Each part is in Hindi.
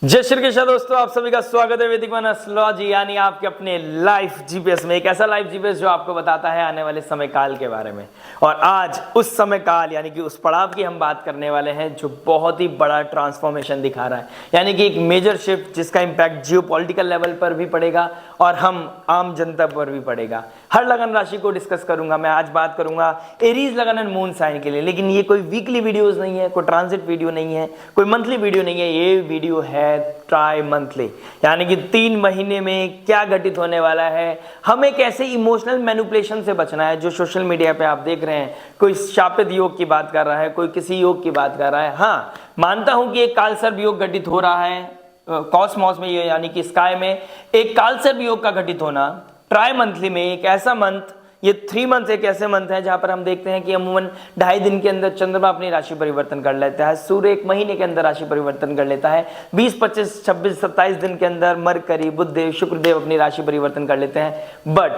जय श्री कृष्ण दोस्तों, आप सभी का स्वागत है वैदिक मन एस्ट्रोलॉजी यानी आपके अपने लाइफ जीपीएस में। एक ऐसा लाइफ जीपीएस जो आपको बताता है आने वाले समय काल के बारे में। और आज उस समय काल यानी कि उस पड़ाव की हम बात करने वाले हैं जो बहुत ही बड़ा ट्रांसफॉर्मेशन दिखा रहा है, यानी कि एक मेजर शिफ्ट जिसका इंपैक्ट जियोपॉलिटिकल लेवल पर भी पड़ेगा और हम आम जनता पर भी पड़ेगा। हर लगन राशि को डिस्कस करूंगा मैं। आज बात करूंगा एरीज लगन एंड मून साइन के लिए, लेकिन ये कोई वीकली वीडियोस नहीं है, कोई ट्रांजिट वीडियो नहीं है, कोई मंथली वीडियो नहीं है। ये वीडियो है ट्राई मंथली, यानी कि 3 महीने में क्या घटित होने वाला है, हमें कैसे इमोशनल मैनिपुलेशन से बचना है। जो सोशल मीडिया पे आप देख रहे हैं, कोई शापित योग की बात कर रहा है, कोई किसी योग की बात कर रहा है। हाँ, मानता हूं कि एक कालसर्प योग घटित हो रहा है कॉस्मॉस में, यानी कि स्काई में एक कालसर्प योग का घटित होना ट्राई मंथली में। एक ऐसा मंथ, ये 3 मंथ एक ऐसे मंथ है जहां पर हम देखते हैं कि अमूमन 2.5 दिन के अंदर चंद्रमा अपनी राशि परिवर्तन कर लेता है, सूर्य 1 महीने के अंदर राशि परिवर्तन कर लेता है, 20, 25, 26, 27 दिन के अंदर मरकरी, बुधदेव, शुक्रदेव अपनी राशि परिवर्तन कर लेते हैं। बट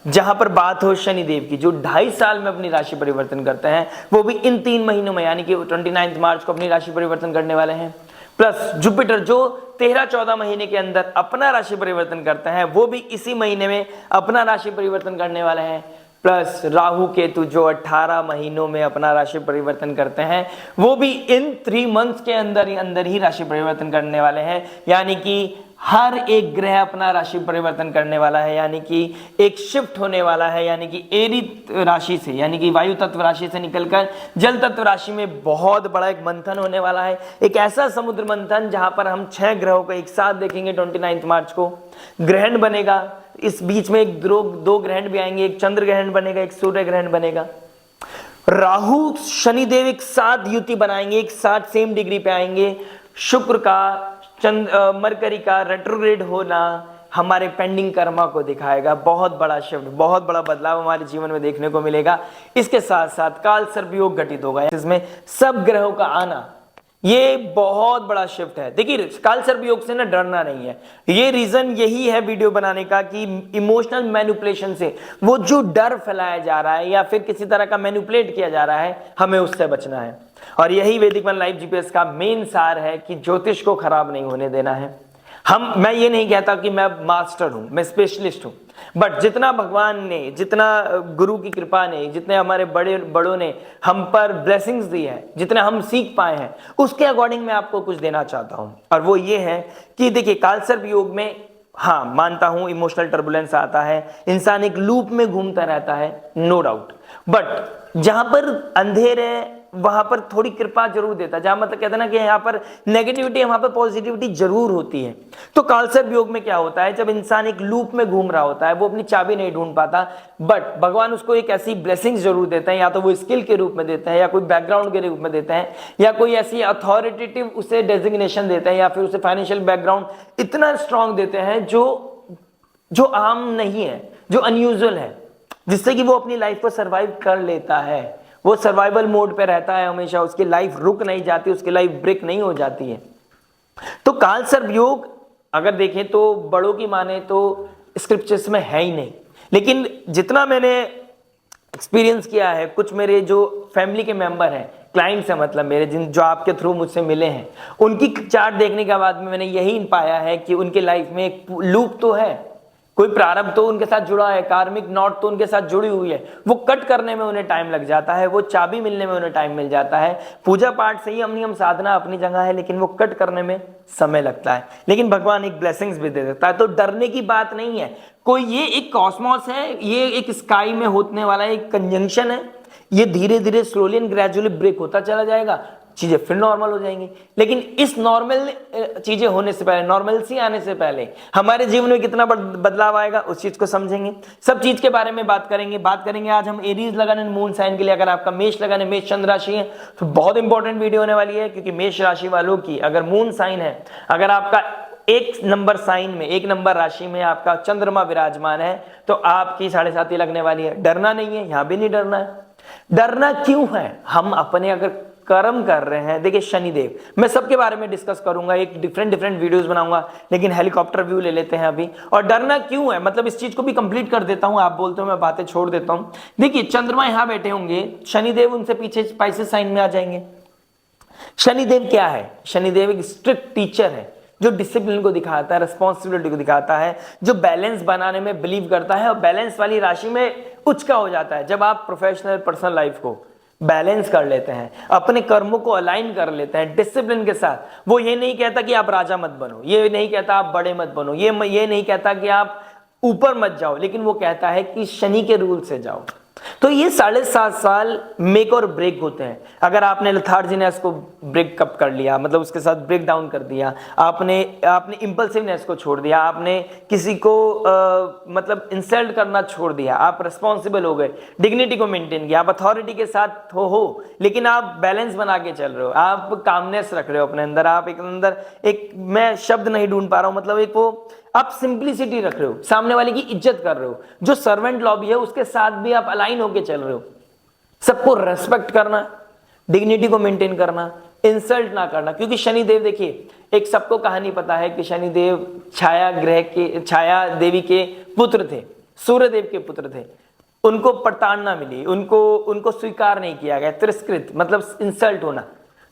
जहां पर बात हो शनिदेव की, जो 2.5 साल में अपनी राशि परिवर्तन करते हैं, वो भी इन 3 महीनों में, यानी कि 29 मार्च को अपनी राशि परिवर्तन करने वाले हैं। प्लस जुपिटर जो 13-14 महीने के अंदर अपना राशि परिवर्तन करते हैं, वो भी इसी महीने में अपना राशि परिवर्तन करने वाले हैं। प्लस राहु केतु जो 18 महीनों में अपना राशि परिवर्तन करते हैं, वो भी इन 3 मंथ्स के अंदर ही राशि परिवर्तन करने वाले हैं। यानी कि हर एक ग्रह अपना राशि परिवर्तन करने वाला है, यानी कि एक शिफ्ट होने वाला है, यानी कि एरी राशि से, यानी कि वायु तत्व राशि से निकलकर जल तत्व राशि में बहुत बड़ा एक मंथन होने वाला है। एक ऐसा समुद्र मंथन जहां पर हम 6 ग्रहों को एक साथ देखेंगे। 29 मार्च को ग्रहण बनेगा, इस बीच में एक 2 ग्रहण भी आएंगे, एक चंद्र ग्रहण बनेगा, एक सूर्य ग्रहण बनेगा। राहु शनिदेव एक साथ युति बनाएंगे, एक साथ सेम डिग्री पे आएंगे। शुक्र का मरकरी का रेट्रोग्रेड होना हमारे पेंडिंग कर्मा को दिखाएगा। बहुत बड़ा शिफ्ट, बहुत बड़ा बदलाव हमारे जीवन में देखने को मिलेगा। इसके साथ साथ कालसर्प योग घटित होगा, इसमें सब ग्रहों का आना, ये बहुत बड़ा शिफ्ट है। देखिए, कालसर्प योग से ना डरना नहीं है, ये रीजन यही है वीडियो बनाने का कि इमोशनल मैनिपुलेशन से वो जो डर फैलाया जा रहा है या फिर किसी तरह का मैनिपुलेट किया जा रहा है, हमें उससे बचना है। और यही वैदिक मन लाइफ जीपीएस का मेन सार है कि ज्योतिष को खराब नहीं होने देना है। मैं ये नहीं कहता कि मैं मास्टर हूं, मैं स्पेशलिस्ट हूं, बट जितना भगवान ने, जितना गुरु की कृपा ने, जितने हमारे बड़ों ने हम पर ब्लेसिंग्स दी है, जितने हम सीख पाए हैं, उसके अकॉर्डिंग मैं आपको कुछ देना चाहता हूं। और वो ये है कि देखिए, कालसर्प योग में हाँ मानता हूं इमोशनल टर्बुलेंस आता है, इंसान एक लूप में घूमता रहता है, नो डाउट। बट जहां पर अंधेर है वहां पर थोड़ी कृपा जरूर देता है। जहां मतलब कहते हैं ना कि यहाँ पर नेगेटिविटी, वहां पर पॉजिटिविटी जरूर होती है। तो कालसर्प योग में क्या होता है, जब इंसान एक लूप में घूम रहा होता है, वो अपनी चाबी नहीं ढूंढ पाता, बट भगवान उसको एक ऐसी ब्लेसिंग्स जरूर देते हैं, या तो वो स्किल के रूप में देते हैं, या कोई बैकग्राउंड के रूप में देते हैं, या कोई ऐसी अथॉरिटेटिव उसे डेजिग्नेशन देते हैं, या फिर उसे फाइनेंशियल बैकग्राउंड इतना स्ट्रांग देते हैं जो आम नहीं है, जो अनयूजुअल है, जिससे कि वो अपनी लाइफ को सर्वाइव कर लेता है। वो सर्वाइवल मोड पे रहता है हमेशा, उसकी लाइफ रुक नहीं जाती, उसकी लाइफ ब्रेक नहीं हो जाती है। तो कालसर्प योग अगर देखें तो बड़ों की माने तो स्क्रिप्चर्स में है ही नहीं, लेकिन जितना मैंने एक्सपीरियंस किया है, कुछ मेरे जो फैमिली के मेंबर हैं, क्लाइंट्स हैं, मतलब मेरे जो आपके थ्रू मुझसे मिले हैं, उनकी चार्ट देखने के बाद में मैंने यही पाया है कि उनके लाइफ में एक लूप तो है, कोई प्रारब्ध तो उनके साथ जुड़ा है, कार्मिक नॉट तो उनके साथ जुड़ी हुई है, वो कट करने में उन्हें टाइम लग जाता है, वो चाबी मिलने में उन्हें टाइम मिल जाता है। पूजा पाठ से ही हम साधना अपनी जगह है, लेकिन वो कट करने में समय लगता है। लेकिन भगवान एक ब्लेसिंग्स भी दे देता है, तो डरने की बात नहीं है कोई। ये एक कॉस्मॉस है, ये एक स्काई में होने वाला एक कंजंक्शन है, ये धीरे धीरे स्लोली एंड ग्रेजुअली ब्रेक होता चला जाएगा, चीजें फिर नॉर्मल हो जाएंगी। लेकिन इस नॉर्मल चीजें होने से पहले, नॉर्मलसी आने से पहले हमारे जीवन में कितना बदलाव आएगा, उस चीज को समझेंगे। सब चीज के बारे में बात करेंगे आज हम एरीज लगन एंड मून साइन के लिए। अगर आपका मेष लगन है, मेष चंद्र राशि है, तो बहुत इंपॉर्टेंट वीडियो होने वाली है, क्योंकि मेष राशि वालों की अगर मून साइन है, अगर आपका 1 नंबर साइन में, 1 नंबर राशि में आपका चंद्रमा विराजमान है, तो आपकी 7.5 लगने वाली है। डरना नहीं है, यहां भी नहीं डरना है। डरना क्यों है, हम अपने अगर कर्म कर रहे हैं। देखिए, शनिदेव, मैं सबके बारे में डिस्कस करूंगा, एक डिफरेंट वीडियोस बनाऊंगा, लेकिन हेलीकॉप्टर व्यू ले लेते हैं अभी। और डरना क्यों है, मतलब इस चीज को भी कंप्लीट कर देता हूं, आप बोलते हो मैं बातें छोड़ देता हूं। देखिए, चंद्रमा यहां बैठे होंगे, शनिदेव उनसे पीछे स्पाइसेस साइन में आ जाएंगे। शनिदेव क्या है, शनिदेव एक स्ट्रिक्ट टीचर है, जो डिसिप्लिन को दिखाता है, रिस्पॉन्सिबिलिटी को दिखाता है, जो बैलेंस बनाने में बिलीव करता है और बैलेंस वाली राशि में उच्च का हो जाता है। जब आप प्रोफेशनल पर्सनल लाइफ को बैलेंस कर लेते हैं, अपने कर्मों को अलाइन कर लेते हैं डिसिप्लिन के साथ, वो ये नहीं कहता कि आप राजा मत बनो, ये नहीं कहता आप बड़े मत बनो, ये नहीं कहता कि आप ऊपर मत जाओ, लेकिन वो कहता है कि शनि के रूल से जाओ। तो ये 7.5 साल मेक और ब्रेक होते हैं। अगर आपने लेथार्जीनेस को ब्रेकअप कर लिया, मतलब उसके साथ ब्रेक डाउन कर दिया, आपने इंपल्सिवनेस को छोड़ दिया, आपने किसी को मतलब इंसल्ट करना छोड़ दिया, आप रिस्पॉन्सिबल हो गए, डिग्निटी को मेंटेन किया, आप अथॉरिटी के साथ हो लेकिन आप बैलेंस बना के चल रहे हो, आप कामनेस रख रहे हो अपने अंदर, आप एक अंदर एक, मैं शब्द नहीं ढूंढ पा रहा हूं, मतलब एक वो आप सिंप्लिसिटी रख रहे हो, सामने वाले की इज्जत कर रहे हो, जो सर्वेंट लॉबी है उसके साथ भी आप अलाइन होके चल रहे हो, सबको रेस्पेक्ट करना, डिग्निटी को मेंटेन करना, इंसल्ट ना करना। क्योंकि शनिदेव देखिए, एक सबको कहानी पता है कि शनिदेव छाया देवी के पुत्र थे, सूर्य देव के पुत्र थे, उनको प्रताड़ना मिली, उनको स्वीकार नहीं किया गया, तिरस्कृत मतलब इंसल्ट होना।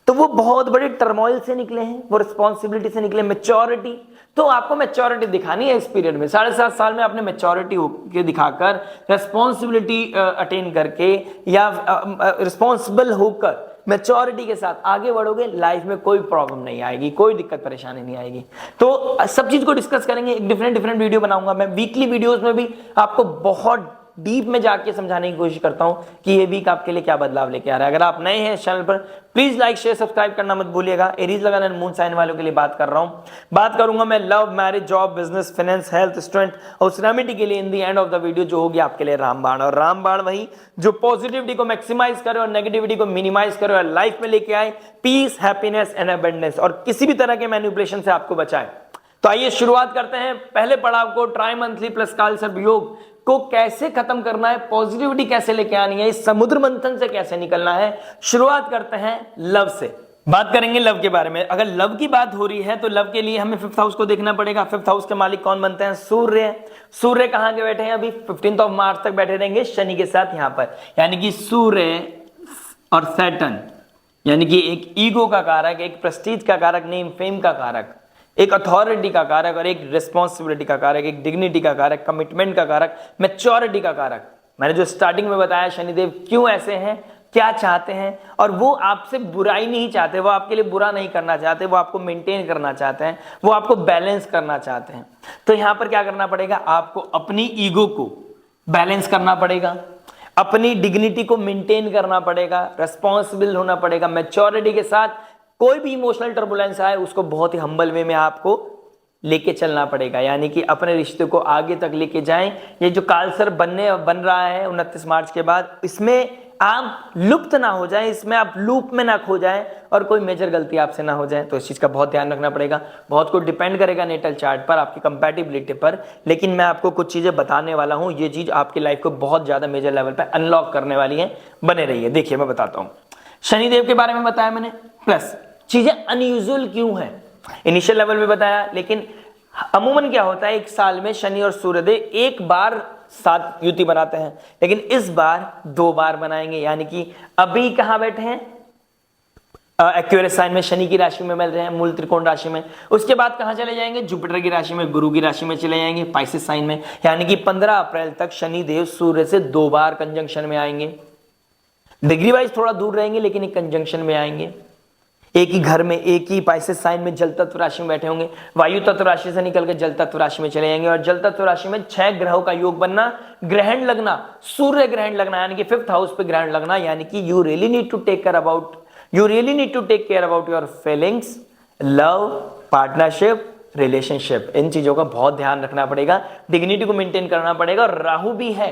तो वो बहुत बड़े टर्मोइल से निकले हैं, वो रिस्पॉन्सिबिलिटी से निकले, मैच्योरिटी। तो आपको मैच्योरिटी दिखानी है इस पीरियड में, 7.5 साल में आपने मैच्योरिटी के दिखाकर, रेस्पॉन्सिबिलिटी अटेन करके या रिस्पॉन्सिबल होकर मैच्योरिटी के साथ आगे बढ़ोगे, लाइफ में कोई प्रॉब्लम नहीं आएगी, कोई दिक्कत परेशानी नहीं आएगी। तो सब चीज को डिस्कस करेंगे, एक डिफरेंट वीडियो बनाऊंगा मैं, वीकली वीडियोस में भी आपको बहुत डीप में जाके समझाने की कोशिश करता हूं कि ये वीक आपके लिए क्या बदलाव लेके आ रहा है। अगर आप नए हैं इस चैनल पर, प्लीज लाइक शेयर सब्सक्राइब करना मत भूलिएगा। एरीज लगन एंड मून साइन वालों के लिए बात कर रहा हूं, बात करूंगा मैं love, marriage, job, business, finance, health, student और उस रेमेडी के लिए इन the and of the video जो होगी आपके लिए रामबाण। और रामबाण वही जो पॉजिटिविटी को मैक्सिमाइज करे और नेगेटिविटी को मिनिमाइज करे और लाइफ में लेके आए पीस, हैप्पीनेस एंड अबंडेंस, और किसी भी तरह के मैनिपुलेशन से आपको बचाए। तो आइए शुरुआत करते हैं पहले पड़ाव को, ट्राई मंथली प्लस काल सर्प योग को कैसे खत्म करना है, पॉजिटिविटी कैसे लेके आनी है, इस समुद्र मंथन से कैसे निकलना है। शुरुआत करते हैं लव से, बात करेंगे लव के बारे में। अगर लव की बात हो रही है तो लव के लिए हमें 5th हाउस को देखना पड़ेगा। 5th हाउस के मालिक कौन बनते हैं? सूर्य। सूर्य कहां के बैठे हैं? अभी 15 मार्च तक बैठे रहेंगे शनि के साथ यहां पर, यानी कि सूर्य और सैटर्न, यानी कि एक ईगो का कारक, एक प्रेस्टीज का कारक, नेम फेम का कारक, एक अथॉरिटी का कारक और एक रिस्पॉन्सिबिलिटी का कारक, एक डिग्निटी का कारक, कमिटमेंट का कारक, मैच्योरिटी का कारक। मैंने जो स्टार्टिंग में बताया शनिदेव क्यों ऐसे हैं, क्या चाहते हैं, और वो आपसे बुराई नहीं चाहते, वो आपके लिए बुरा नहीं करना चाहते, वो आपको मेंटेन करना चाहते हैं, वो आपको बैलेंस करना चाहते हैं। तो यहां पर क्या करना पड़ेगा? आपको अपनी ईगो को बैलेंस करना पड़ेगा, अपनी डिग्निटी को मेंटेन करना पड़ेगा, रिस्पॉन्सिबल होना पड़ेगा, मैच्योरिटी के साथ कोई भी इमोशनल टर्बुलेंस आए उसको बहुत ही हम्बल वे में आपको लेके चलना पड़ेगा, यानी कि अपने रिश्ते को आगे तक लेके जाएं। ये जो कालसर्प बन रहा है 29 मार्च के बाद, इसमें आप लुप्त ना हो जाएं, इसमें आप लूप में ना खो जाएं और कोई मेजर गलती आपसे ना हो जाए। तो इस चीज का बहुत ध्यान रखना पड़ेगा। बहुत कुछ डिपेंड करेगा नेटल चार्ट पर, आपकी कंपैटिबिलिटी पर, लेकिन मैं आपको कुछ चीजें बताने वाला हूं, ये चीज आपकी लाइफ को बहुत ज्यादा मेजर लेवल पर अनलॉक करने वाली है। बने रहिए। देखिए मैं बताता हूं, शनिदेव के बारे में बताया मैंने, प्लस चीजें अनयूजुअल क्यों है इनिशियल लेवल में बताया। लेकिन अमूमन क्या होता है, एक साल में शनि और सूर्यदेव एक बार साथ युति बनाते हैं, लेकिन इस बार 2 बार बनाएंगे। यानी कि अभी कहां बैठे हैं? एक्वेरियस साइन में शनि की राशि में मिल रहे हैं, मूल त्रिकोण राशि में। उसके बाद कहां चले जाएंगे? जुपिटर की राशि में, गुरु की राशि में चले जाएंगे, पाइसेस साइन में। यानी कि 15 अप्रैल तक शनिदेव सूर्य से 2 बार कंजंक्शन में आएंगे। डिग्री वाइज थोड़ा दूर रहेंगे लेकिन एक कंजंक्शन में आएंगे, एक ही घर में, एक ही पाइसेस साइन में जल तत्व राशि में बैठे होंगे। वायु तत्व राशि से निकल के जल तत्व राशि में चले जाएंगे और जल तत्व राशि में 6 ग्रहों का योग बनना, ग्रहण लगना, सूर्य ग्रहण लगना, यानी कि 5th हाउस पे ग्रहण लगना। यानी कि you really need to take care about your feelings, love, partnership, relationship. इन चीजों का बहुत ध्यान रखना पड़ेगा, डिग्निटी को मेंटेन करना पड़ेगा। और राहु भी है,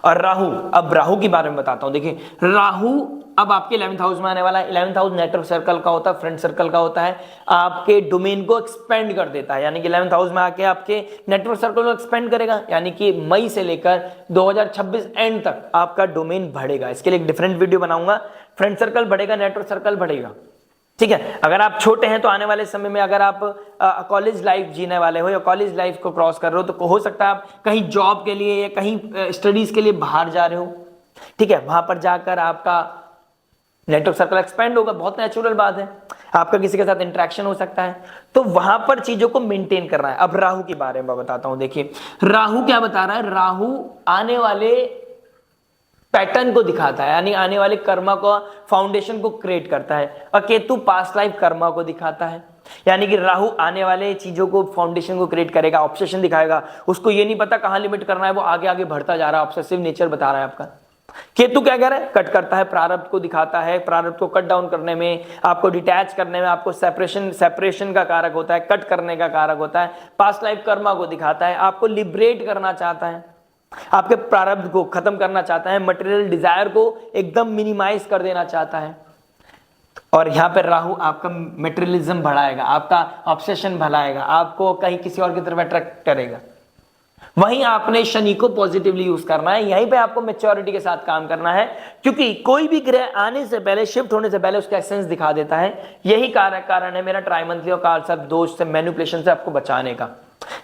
और राहु, अब राहु के बारे में बताता हूं। देखिए राहु अब आपके 11th हाउस में आने वाला है। 11th हाउस नेटवर्क सर्कल का होता है, फ्रेंड सर्कल का होता है, आपके डोमेन को एक्सपेंड कर देता है। यानी कि 11th हाउस में आके आपके नेटवर्क सर्कल को एक्सपेंड करेगा, यानी कि मई से लेकर 2026 एंड तक आपका डोमेन बढ़ेगा। इसके लिए एक डिफरेंट वीडियो बनाऊंगा। फ्रेंड सर्कल बढ़ेगा, नेटवर्क सर्कल बढ़ेगा, ठीक है। अगर आप छोटे हैं तो आने वाले समय में अगर आप कॉलेज लाइफ जीने वाले हो या कॉलेज लाइफ को क्रॉस कर रहे हो तो हो सकता है आप कहीं जॉब के लिए या कहीं स्टडीज के लिए बाहर जा रहे हो, ठीक है। वहां पर जाकर आपका नेटवर्क सर्कल एक्सपेंड होगा, बहुत नेचुरल बात है, आपका किसी के साथ इंटरेक्शन हो सकता है, तो वहां पर चीजों को मेंटेन करना है। अब राहु के बारे में बताता हूं, देखिए राहु क्या बता रहा है, राहु आने वाले पैटर्न को दिखाता है, यानी आने वाले कर्मा को, फाउंडेशन को क्रिएट करता है, और केतु पास्ट लाइफ कर्मा को दिखाता है, यानी कि राहु आने वाले चीजों को, फाउंडेशन को क्रिएट करेगा, ऑब्सेशन दिखाएगा, उसको ये नहीं पता कहां लिमिट करना है, वो आगे आगे बढ़ता जा रहा है, ऑब्सेसिव नेचर बता रहा है आपका। केतु क्या कह रहा है, कट करता है, प्रारब्ध को दिखाता है, प्रारब्ध को कट डाउन करने में, आपको डिटैच करने में, आपको सेपरेशन का कारक होता है, कट करने का कारक होता है, पास्ट लाइफ कर्मा को दिखाता है, आपको लिबरेट करना चाहता है, आपके प्रारब्ध को खत्म करना चाहता है, मटेरियल डिजायर को एकदम मिनिमाइज कर देना चाहता है। और यहां पर राहु आपका मटेरियलिज्म बढ़ाएगा, आपका ऑब्सेशन बढ़ाएगा, आपको कहीं किसी और की तरफ अट्रैक्ट करेगा। वहीं आपने शनि को पॉजिटिवली यूज करना है, यहीं पे आपको मैच्योरिटी के साथ काम करना है, क्योंकि कोई भी ग्रह आने से पहले, शिफ्ट होने से पहले उसका एसेंस दिखा देता है। यही कारण है मेरा ट्राइमंथली और काल सर्प दोष से, मैनिपुलेशन से आपको बचाने का।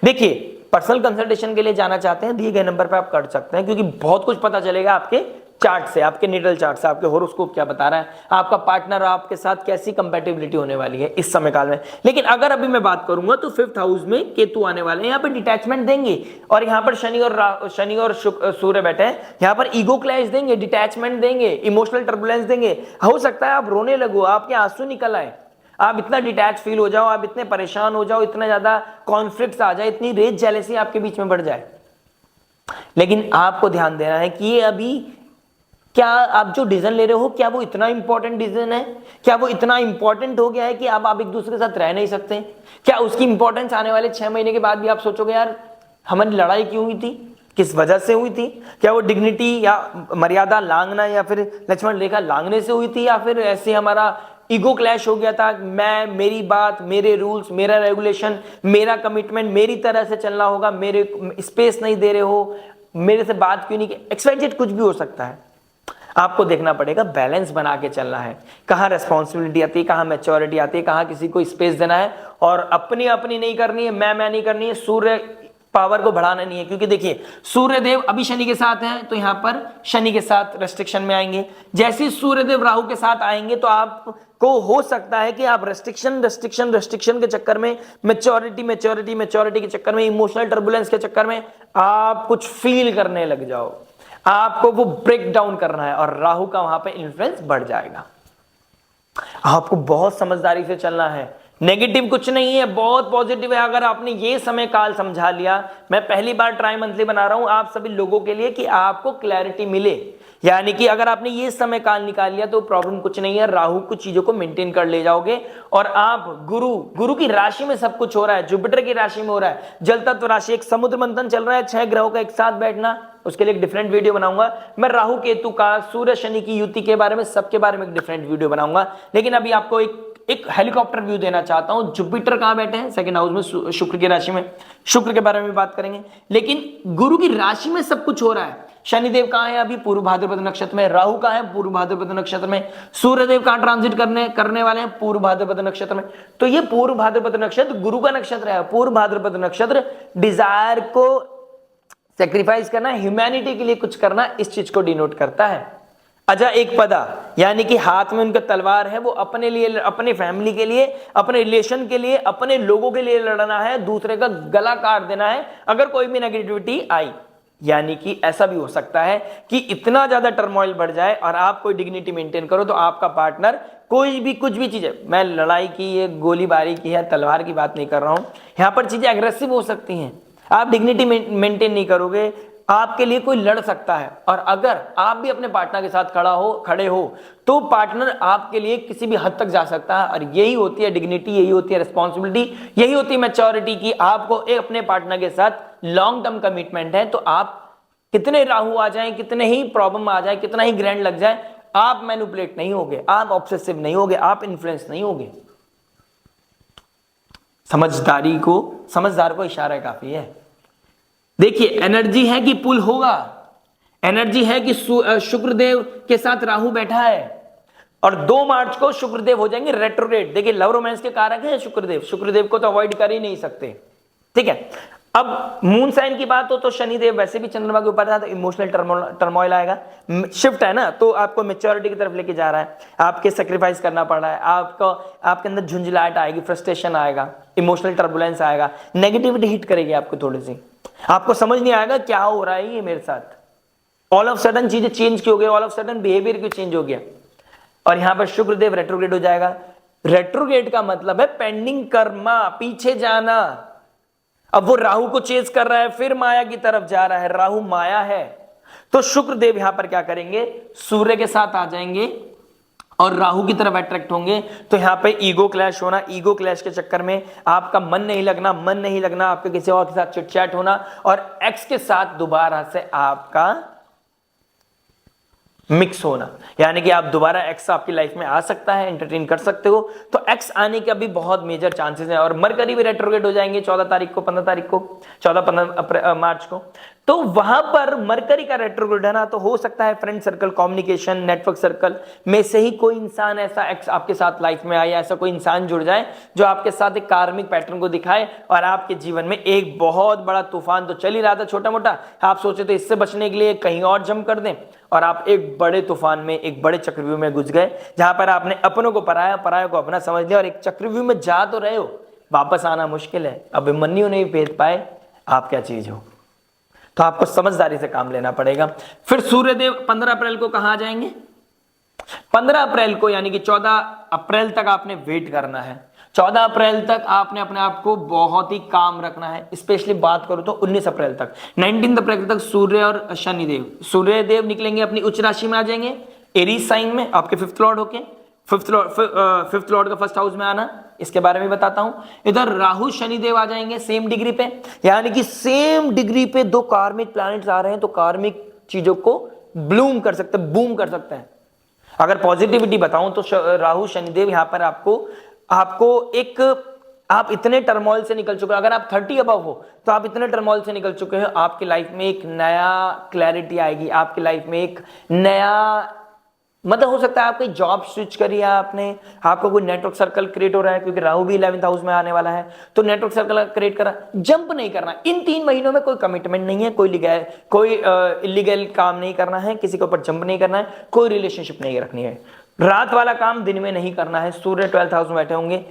देखिए पर्सनल कंसल्टेशन के लिए जाना चाहते हैं, दिए गए नंबर पे आप कर सकते हैं, क्योंकि बहुत कुछ पता चलेगा आपके चार्ट से, आपके नेटल चार्ट से, आपके होरोस्कोप क्या बता रहा है, आपका पार्टनर आपके साथ कैसी कंपैटिबिलिटी होने वाली है इस समय काल में। लेकिन अगर अभी मैं बात करूंगा तो 5th हाउस में केतु आने वाले हैं, यहाँ पे डिटैचमेंट देंगे, और यहाँ पर शनि और सूर्य बैठे हैं, यहाँ पर ईगो क्लैश देंगे, डिटैचमेंट देंगे, इमोशनल टर्बुलेंस देंगे। हो सकता है आप रोने लगो, आपके आंसू निकल आए, आप इतना डिटैच फील हो जाओ, आप इतने परेशान हो जाओ, इतना ज्यादा कॉन्फ्लिक्ट्स आ जाए, इतनी रेज जेलेसी आपके बीच में बढ़ जाए। लेकिन आपको ध्यान देना है कि ये अभी क्या आप जो डिसीजन ले रहे हो, क्या वो इतना इंपॉर्टेंट डिसीजन है, क्या वो इतना इंपॉर्टेंट हो गया है कि अब आप एक दूसरे के साथ रह नहीं सकते? क्या उसकी इंपॉर्टेंस आने वाले 6 महीने के बाद भी आप सोचोगे यार हमारी लड़ाई क्यों हुई थी, किस वजह से हुई थी? क्या वो डिग्निटी या मर्यादा लांघना या फिर लक्ष्मण रेखा लांघने से हुई थी, या फिर ऐसे हमारा ईगो क्लैश हो गया था, मैं, मेरी बात, मेरे रूल्स, मेरा रेगुलेशन, मेरा कमिटमेंट, मेरी तरह से चलना होगा, मेरे स्पेस नहीं दे रहे हो, मेरे से बात क्यों नहीं की, एक्सपेक्टेड कुछ भी हो सकता है। आपको देखना पड़ेगा, बैलेंस बना के चलना है, कहाँ रेस्पॉन्सिबिलिटी आती है, कहाँ मैच्योरिटी आती है, कहाँ किसी को स्पेस देना है, और अपनी अपनी नहीं करनी है, मैं नहीं करनी है, सूर्य पावर को बढ़ाना नहीं है। क्योंकि देखिए सूर्यदेव अभी शनि के साथ हैं, तो यहां पर शनि के साथ रेस्ट्रिक्शन में आएंगे। जैसे सूर्यदेव राहु के साथ आएंगे तो आपको हो सकता है कि आप रेस्ट्रिक्शन के चक्कर में, मैच्योरिटी के चक्कर में, इमोशनल टर्बुलेंस के चक्कर में आप कुछ फील करने लग जाओ, आपको वो ब्रेक डाउन करना है, और राहु का वहां पे इन्फ्लुएंस बढ़ जाएगा। आपको बहुत समझदारी से चलना है, नेगेटिव कुछ नहीं है, बहुत पॉजिटिव है। अगर आपने ये समय काल समझा लिया, मैं पहली बार ट्राई मंथली बना रहा हूं आप सभी लोगों के लिए कि आपको क्लैरिटी मिले, यानी कि अगर आपने ये समय काल निकाल लिया तो प्रॉब्लम कुछ नहीं है, राहु कुछ चीजों को मेंटेन कर ले जाओगे, और आप गुरु की राशि में सब कुछ हो रहा है, जुपिटर की राशि में हो रहा है, जल तत्व राशि, एक समुद्र मंथन चल रहा है, 6 ग्रहों का एक साथ बैठना, उसके लिए एक डिफरेंट वीडियो बनाऊंगा मैं। राहु केतु का, सूर्य शनि की युति के बारे में, सबके बारे में एक डिफरेंट वीडियो बनाऊंगा। लेकिन अभी आपको एक हेलीकॉप्टर व्यू देना चाहता हूं। जुपिटर कहां बैठे हैं? 2nd हाउस में, शुक्र की राशि में, शुक्र के बारे में बात करेंगे। लेकिन गुरु की राशि में सब कुछ हो रहा है। शनिदेव कहां है अभी? पूर्व भाद्रपद नक्षत्र में। राहु कहां है? पूर्व भाद्रपद नक्षत्र में। सूर्यदेव कहां ट्रांजिट करने वाले हैं? पूर्व भाद्रपद नक्षत्र में। तो ये पूर्व भाद्रपद नक्षत्र गुरु का नक्षत्र है। पूर्व भाद्रपद नक्षत्र डिजायर को सेक्रीफाइस करना, ह्यूमैनिटी के लिए कुछ करना, इस चीज को डिनोट करता है। अजा एक पदा, यानी कि हाथ में उनका तलवार है, वो अपने लिए, अपने फैमिली के लिए, अपने रिलेशन के लिए, अपने लोगों के लिए लड़ना है, दूसरे का गला काट देना है अगर कोई भी नेगेटिविटी आई। यानी कि ऐसा भी हो सकता है कि इतना ज्यादा टर्मोइल बढ़ जाए और आप कोई डिग्निटी मेंटेन करो तो आपका पार्टनर कोई भी कुछ भी चीज है, मैं लड़ाई की, ये गोलीबारी की है, तलवार की बात नहीं कर रहा हूं, यहां पर चीजें अग्रेसिव हो सकती हैं। आप डिग्निटी मेंटेन नहीं करोगे, आपके लिए कोई लड़ सकता है। और अगर आप भी अपने पार्टनर के साथ खड़े हो तो पार्टनर आपके लिए किसी भी हद तक जा सकता है। और यही होती है डिग्निटी, यही होती है रिस्पॉन्सिबिलिटी, यही होती है मैच्योरिटी की आपको अपने पार्टनर के साथ लॉन्ग टर्म कमिटमेंट है। तो आप कितने राहु आ जाए, कितने ही प्रॉब्लम आ जाए, कितना ही ग्रैंड लग जाए, आप मैनिपुलेट नहीं होगे, आप ऑब्सेसिव नहीं होगे, आप इन्फ्लुएंस नहीं होगे। समझदार को इशारा काफी है। देखिए एनर्जी है कि पुल होगा, एनर्जी है कि शुक्रदेव के साथ राहु बैठा है और 2 मार्च को शुक्रदेव हो जाएंगे रेट्रोग्रेड। देखिए लव रोमांस के कारक है शुक्रदेव को तो अवॉइड कर ही नहीं सकते, ठीक है। अब मून साइन की बात हो तो शनिदेव वैसे भी चंद्रमा के ऊपर था, तो इमोशनल टर्मोइल आएगा, शिफ्ट है ना, तो आपको मेच्योरिटी की तरफ लेके जा रहा है, आपके सेक्रीफाइस करना पड़ रहा है, आपको आपके अंदर झुंझलाहट आएगी, फ्रस्ट्रेशन आएगा, इमोशनल टर्बुलेंस आएगा, नेगेटिविटी हिट करेगी आपको थोड़ी सी, आपको समझ नहीं आएगा क्या हो रहा है ये मेरे साथ, ऑल ऑफ सडन चीजें चेंज क्यों हो गई, ऑल ऑफ सडन बिहेवियर क्यों चेंज हो गया। और यहां पर शुक्रदेव रेट्रोग्रेड हो जाएगा। रेट्रोग्रेड का मतलब है पेंडिंग कर्मा, पीछे जाना। अब वो राहु को चेज कर रहा है, फिर माया की तरफ जा रहा है, राहु माया है, तो शुक्रदेव यहां पर क्या करेंगे, सूर्य के साथ आ जाएंगे और राहु की तरफ अट्रैक्ट होंगे। तो यहां पे ईगो क्लैश होना, ईगो क्लैश के चक्कर में आपका मन नहीं लगना, आपके किसी और के साथ चिटचैट होना, और एक्स के साथ दोबारा से आपका मिक्स होना, यानी कि आप दोबारा एक्स आपकी लाइफ में आ सकता है, एंटरटेन कर सकते हो, तो एक्स आने के अभी बहुत मेजर चांसेस हैं। और मरकरी भी रेट्रोग्रेड हो जाएंगे 14 तारीख को, 15 तारीख को, 14-15 मार्च को, तो वहां पर मरकरी का रेट्रोग्रेड है ना, तो हो सकता है friend circle, communication, network circle में से ही कोई इंसान ऐसा एक्स आपके साथ लाइफ में आए, ऐसा कोई इंसान जुड़ जाए जो आपके साथ एक कार्मिक पैटर्न को दिखाए और आपके जीवन में एक बहुत बड़ा तूफान तो चल ही रहा था छोटा मोटा, आप सोचे तो इससे बचने के लिए कहीं और जंप कर दें, और आप एक बड़े तूफान में, एक बड़े चक्रव्यूह में घुस गए, जहां पर आपने अपनों को पराया, पराया को अपना समझ लिया, और एक चक्रव्यूह में जा तो रहे हो, वापस आना मुश्किल है। अभिमन्यु नहीं भेद पाए आप क्या चीज हो, तो आपको समझदारी से काम लेना पड़ेगा। फिर सूर्यदेव 15 अप्रैल को कहां जाएंगे, 15 अप्रैल को, यानी कि 14 अप्रैल तक आपने वेट करना है। 14 अप्रैल तक आपने अपने आप को बहुत ही काम रखना है, स्पेशली बात करूं तो 19 अप्रैल तक, 19 अप्रैल तक सूर्य और शनिदेव, सूर्यदेव निकलेंगे अपनी उच्च राशि में, आ जाएंगे एरीज साइन में, आपके फिफ्थ लॉर्ड होके, फिफ्थ लॉर्ड का फर्स्ट हाउस में आना, इसके बारे में बताता हूं। इधर राहु शनिदेव आ जाएंगे सेम डिग्री पे, यानी कि सेम डिग्री पे दो कार्मिक प्लैनेट्स आ रहे हैं, तो कार्मिक चीजों को ब्लूम कर सकते हैं, बूम कर सकते हैं। अगर पॉजिटिविटी बताऊं तो राहु शनिदेव यहां पर आपको एक, आप इतने टर्मोइल से निकल चुके हो, अगर आप 30 अबव हो तो आप इतने टर्मोइल से निकल चुके हो, आपकी लाइफ में एक नया क्लैरिटी आएगी, आपकी लाइफ में एक नया, मतलब हो सकता है आपकी जॉब स्विच करी है आपने, आपको कोई नेटवर्क सर्कल क्रिएट हो रहा है, क्योंकि राहु भी 11th हाउस में आने वाला है, तो नेटवर्क सर्कल क्रिएट करा, जंप नहीं करना। इन 3 महीनों में कोई कमिटमेंट नहीं है, कोई इलीगल काम नहीं करना है, किसी के ऊपर जंप नहीं करना है, कोई रिलेशनशिप नहीं रखनी है, रात वाला काम दिन में नहीं करना है। सूर्य 12th हाउस में बैठे होंगे,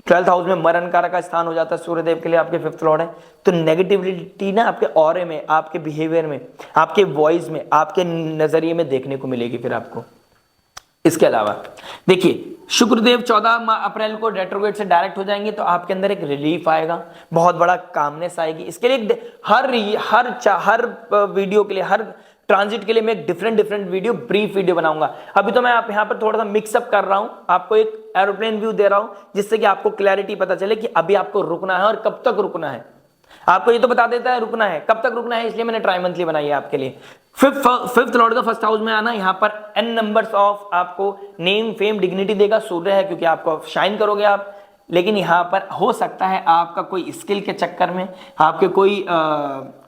12th हाउस में मरण कारक का स्थान हो जाता है सूर्यदेव के लिए, आपके 5th लॉर्ड है, तो नेगेटिविटी ना आपके ऑरे में, आपके बिहेवियर में, आपके वॉइस में, आपके नजरिए में देखने को मिलेगी फिर आपको। इसके अलावा देखिए, शुक्रदेव 14 अप्रैल को रेट्रोग्रेड से डायरेक्ट हो जाएंगे, तो आपके अंदर एक रिलीफ आएगा, बहुत बड़ा कामनेस आएगी। इसके लिए हर वीडियो के लिए, हर ट्रांजिट के लिए मैं एक डिफरेंट वीडियो, ब्रीफ वीडियो बनाऊंगा। अभी तो मैं आप यहां पर थोड़ा सा मिक्सअप कर रहा हूं, आपको एक एरोप्लेन व्यू दे रहा हूं, जिससे कि आपको क्लैरिटी पता चले कि अभी आपको रुकना है और कब तक रुकना है। आपको ये तो बता देता है रुकना है, कब तक रुकना है, इसलिए मैंने ट्राई मंथली बनाई है आपके लिए। फिफ्थ लॉर्ड का फर्स्ट हाउस में आना, यहां पर n नंबर्स ऑफ आपको नेम, फेम, डिग्निटी देगा, सूर्य है क्योंकि आपको शाइन करोगे आप। लेकिन यहां पर हो सकता है आपका कोई स्किल के चक्कर में, आपके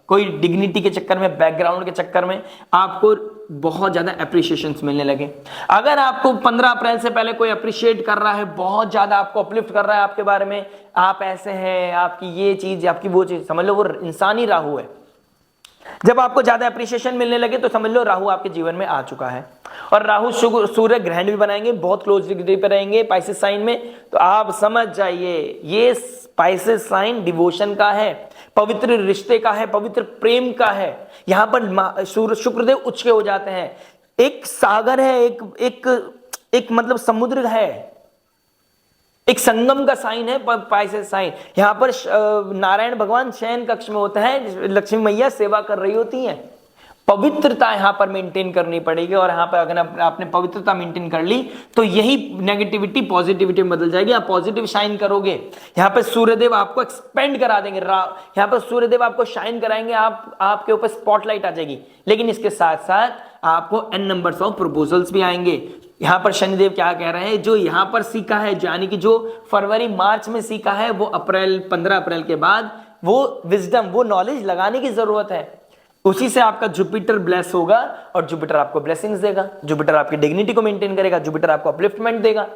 कोई डिग्निटी के चक्कर में, बैकग्राउंड के चक्कर में आपको बहुत ज्यादा अप्रिशिएशन मिलने लगे। अगर आपको 15 अप्रैल से पहले कोई अप्रिशिएट कर रहा है, बहुत ज्यादा आपको अपलिफ्ट कर रहा है आपके बारे में, आप ऐसे हैं, आपकी ये चीज, आपकी वो चीज, समझ लो वो इंसानी राहु है। जब आपको ज्यादा अप्रिशिएशन मिलने लगे तो समझ लो राहु आपके जीवन में आ चुका है। और राहु सूर्य ग्रहण भी बनाएंगे, बहुत क्लोज डिग्री पे रहेंगे पाइसेस साइन में, तो आप समझ जाइए ये पाइसेस साइन डिवोशन का है, पवित्र रिश्ते का है, पवित्र प्रेम का है। यहां पर शुक्रदेव उच्च के हो जाते हैं, एक सागर है, एक मतलब समुद्र है, एक संगम का साइन है पाइसेस साइन। यहां पर नारायण भगवान शयन कक्ष में होते हैं, लक्ष्मी मैया सेवा कर रही होती हैं। पवित्रता यहां पर मेंटेन करनी पड़ेगी, और यहां पर अगर आपने पवित्रता मेंटेन कर ली तो यही नेगेटिविटी पॉजिटिविटी में बदल जाएगी, आप पॉजिटिव शाइन करोगे। यहां पर सूर्यदेव आपको एक्सपेंड करा देंगे, यहां पर सूर्यदेव आपको शाइन कराएंगे, आपके ऊपर स्पॉटलाइट आ जाएगी। लेकिन इसके साथ साथ आपको n नंबर्स ऑफ प्रपोजल्स भी आएंगे। यहां पर शनिदेव क्या कह रहे हैं, जो यहां पर सीखा है, यानी कि जो फरवरी मार्च में सीखा है, वो 15 अप्रैल के बाद वो विजडम, वो नॉलेज लगाने की जरूरत है। उसी से आपका जुपिटर ब्लेस होगा, और जुपिटर आपको ब्लेसिंग्स देगा, जुपिटर आपकी डिग्निटी को मेंटेन करेगा, जुपिटर आपको अपलिफ्टमेंट देगा।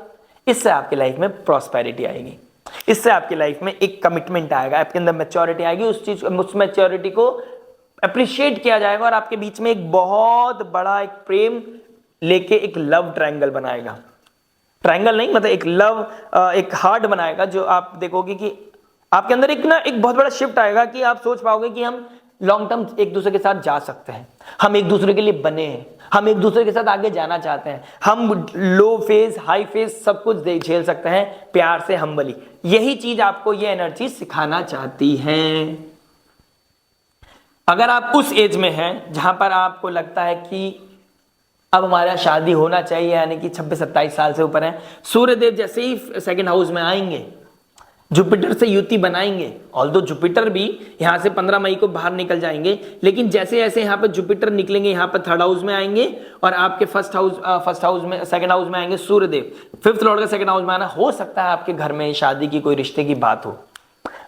इससे आपकी लाइफ में प्रॉस्पेरिटी आएगी। इससे आपकी लाइफ में एक कमिटमेंट आएगा, आपके अंदर मैच्योरिटी आएगी, उस मैच्योरिटी को अप्रिशिएट किया जाएगा और आपके बीच में एक बहुत बड़ा एक प्रेम लेके एक लव ट्रायंगल बनाएगा। ट्रायंगल नहीं, मतलब एक लव, एक हार्ट बनाएगा, जो आप देखोगे कि आपके अंदर एक बहुत बड़ा शिफ्ट आएगा कि आप सोच पाओगे कि हम लॉन्ग टर्म एक दूसरे के साथ जा सकते हैं, हम एक दूसरे के लिए बने हैं, हम एक दूसरे के साथ आगे जाना चाहते हैं, हम लो फेज हाई फेज सब कुछ झेल सकते हैं प्यार से, हम्बली। यही चीज आपको ये एनर्जी सिखाना चाहती है। अगर आप उस एज में हैं जहां पर आपको लगता है कि अब हमारा शादी होना चाहिए, यानी कि 26-27 साल से ऊपर है, सूर्यदेव जैसे ही सेकंड हाउस में आएंगे, जुपिटर से युति बनाएंगे। ऑल्दो जुपिटर भी यहां से 15 मई को बाहर निकल जाएंगे, लेकिन जैसे जैसे यहां पर जुपिटर निकलेंगे, यहां पर थर्ड हाउस में आएंगे और आपके फर्स्ट हाउस में, सेकंड हाउस में आएंगे सूर्यदेव। फिफ्थ लॉर्ड का सेकंड हाउस में आना, हो सकता है आपके घर में शादी की कोई रिश्ते की बात हो,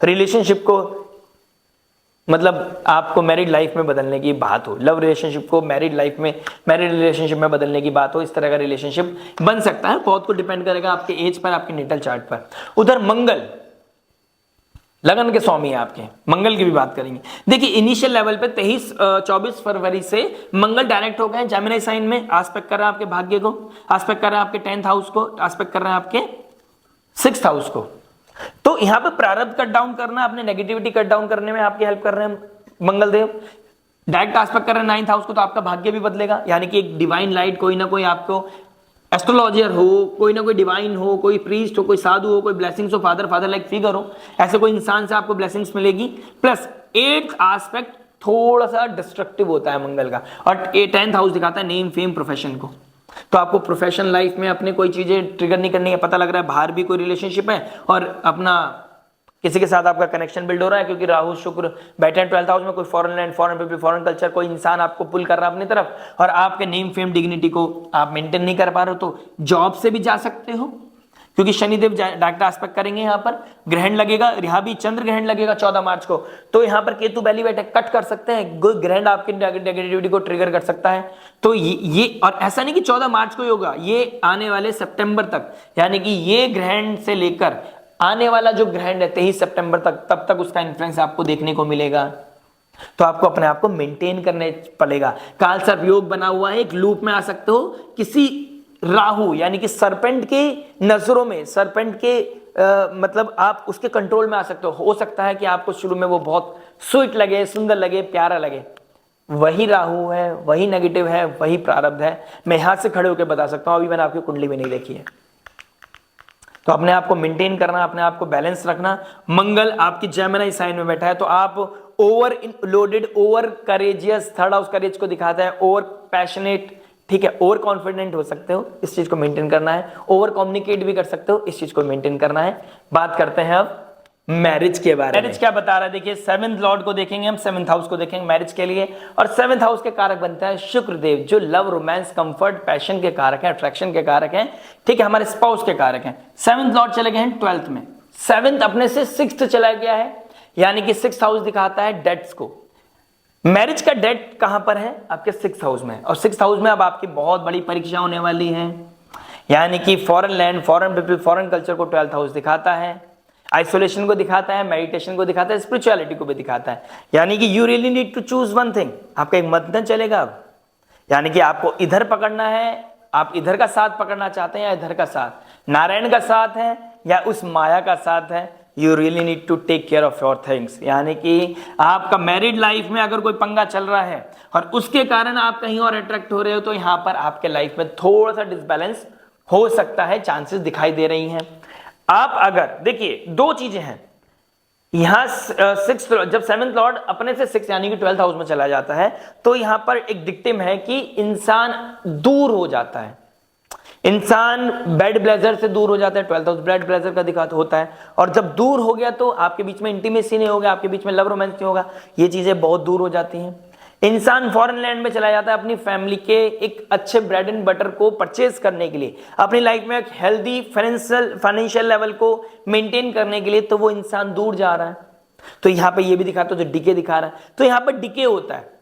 रिलेशनशिप को, मतलब आपको मैरिड लाइफ में बदलने की बात हो, लव रिलेशनशिप को मैरिड लाइफ में, मैरिड रिलेशनशिप में बदलने की बात हो, इस तरह का रिलेशनशिप बन सकता है। बहुत कुछ डिपेंड करेगा आपके एज पर, आपके नेटल चार्ट पर। उधर मंगल लगन के स्वामी है आपके, मंगल की भी बात करेंगे। देखिए इनिशियल लेवल पे 24 फरवरी से मंगल डायरेक्ट हो गए हैं जेमिनी साइन में, एस्पेक्ट कर रहे हैं आपके भाग्य को, एस्पेक्ट कर रहे हैं आपके 10th हाउस को, एस्पेक्ट कर रहे हैं आपके 6th हाउस को। तो यहां पे प्रारब्ध कट डाउन करना, अपने नेगेटिविटी कट डाउन करने में आपकी हेल्प कर रहे हैं मंगल देव। डायरेक्ट एस्पेक्ट कर रहे हैं 9th हाउस को, तो आपका भाग्य भी बदलेगा, यानी कि एक डिवाइन लाइट, कोई ना कोई आपको एस्ट्रोलॉजर हो, कोई ना कोई डिवाइन हो, कोई प्रीस्ट हो, कोई साधु हो, कोई ब्लेसिंग्स हो, फादर लाइक फिगर हो, ऐसे कोई इंसान से आपको ब्लेसिंग्स मिलेगी। प्लस 8th एस्पेक्ट थोड़ा सा डिस्ट्रक्टिव होता है मंगल का, और 10th हाउस दिखाता है नेम फेम प्रोफेशन को। तो आपको प्रोफेशनल लाइफ में अपने कोई चीजें ट्रिगर नहीं करनी है। पता लग रहा है बाहर भी कोई रिलेशनशिप है और अपना किसी के साथ आपका कनेक्शन बिल्ड हो रहा है, क्योंकि राहु शुक्र बैठे हैं 12th हाउस में, कोई foreign land, foreign people, foreign culture, कोई इंसान आपको पुल कर रहा है अपनी तरफ, और आपके नेम फेम डिग्निटी को आप मेंटेन नहीं कर पा रहे हो, तो जॉब से भी जा सकते हो, क्योंकि शनिदेव डायरेक्ट एस्पेक्ट करेंगे। यहाँ पर ग्रहण लगेगा, यहाँ भी चंद्र ग्रहण लगेगा 14 मार्च को, तो यहाँ पर केतु बैली बैठे कट कर सकते हैं, ग्रहण आपकी नेगेटिविटी को ट्रिगर कर सकता है। तो ये और ऐसा नहीं कि 14 मार्च को ही होगा, ये आने वाले सितंबर तक, यानी कि ये ग्रहण से लेकर आने वाला जो ग्रहण है 23 सितंबर तक, तब तक उसका इन्फ्लुएंस आपको देखने को मिलेगा। तो आपको अपने आप को मेंटेन करने पड़ेगा। काल सर्प योग बना हुआ है, एक लूप में आ सकते हो किसी राहु यानी कि सरपेंट के नजरों में, सरपेंट के मतलब आप उसके कंट्रोल में आ सकते हो सकता है कि आपको शुरू में वो बहुत स्वीट लगे, सुंदर लगे, प्यारा लगे, वही राहु है, वही नेगेटिव है, वही प्रारब्ध है। मैं यहां से खड़े होकर बता सकता हूं, अभी मैंने आपकी कुंडली भी नहीं देखी है। तो अपने आप को मेंटेन करना, अपने आप को बैलेंस रखना। मंगल आपकी जेमिनी साइन में बैठा है, तो आप overloaded, over courageous, third house courage को दिखाता है, ओवर पैशनेट, ठीक है, ओवर कॉन्फिडेंट हो सकते हो, इस चीज को मेंटेन करना है। ओवर कम्युनिकेट भी कर सकते हो, इस चीज को मेंटेन करना है। बात करते हैं अब मैरिज के बारे में। मैरिज क्या बता रहा है, देखिए 7th लॉर्ड को देखेंगे हम, 7th हाउस को देखेंगे मैरिज के लिए, और 7th हाउस के कारक बनता है शुक्रदेव, जो लव, रोमांस, कंफर्ट, पैशन के कारक हैं, अट्रैक्शन के कारक हैं, ठीक है, हमारे स्पाउस के कारक हैं। 7th लॉर्ड चले गए हैं 12th में, 7th अपने से 6th चला गया है, यानी कि 6th हाउस दिखाता है डेट्स को। मैरिज का डेट कहां पर है, आपके 6th हाउस में, और 6th हाउस में अब आपकी बहुत बड़ी परीक्षा होने वाली है, यानी कि foreign land, foreign people, foreign culture को 12th हाउस दिखाता है, आइसोलेशन को दिखाता है, मेडिटेशन को दिखाता है, स्पिरिचुअलिटी को भी दिखाता है। यानी कि you really need to choose one thing, आपका एक मंथन चलेगा अब, यानी कि आपको इधर पकड़ना है, आप इधर का साथ पकड़ना चाहते हैं या इधर का साथ, नारायण का साथ है या उस माया का साथ है। You really need to take care of your things, यानी कि आपका मैरिड लाइफ में अगर कोई पंगा चल रहा है और उसके कारण आप कहीं और अट्रैक्ट हो रहे हो, तो यहां पर आपके लाइफ में थोड़ा सा डिसबैलेंस हो सकता है, चांसेस दिखाई दे रही हैं। आप अगर देखिए दो चीजें हैं यहां, 6th जब 7th लॉर्ड अपने से 6 यानी कि 12th हाउस में चला जाता है, तो यहां पर एक डिक्टिम है कि इंसान दूर हो जाता है, इंसान बेड ब्लेजर से दूर हो जाता है, 12th हाउस बेड ब्लेजर का दिखा होता है, और जब दूर हो गया तो आपके बीच में इंटीमेसी नहीं होगा, आपके बीच में लव रोमांस नहीं होगा, ये चीजें बहुत दूर हो जाती हैं। इंसान फॉरेन लैंड में चला जाता है अपनी फैमिली के एक अच्छे ब्रेड एंड बटर को परचेज करने के लिए, अपनी लाइफ में एक हेल्दी फाइनेंशियल लेवल को मेंटेन करने के लिए, तो वो इंसान दूर जा रहा है। तो यहां पे ये भी दिखाता है, जो डिके दिखा रहा है, तो यहां पर डिके होता है।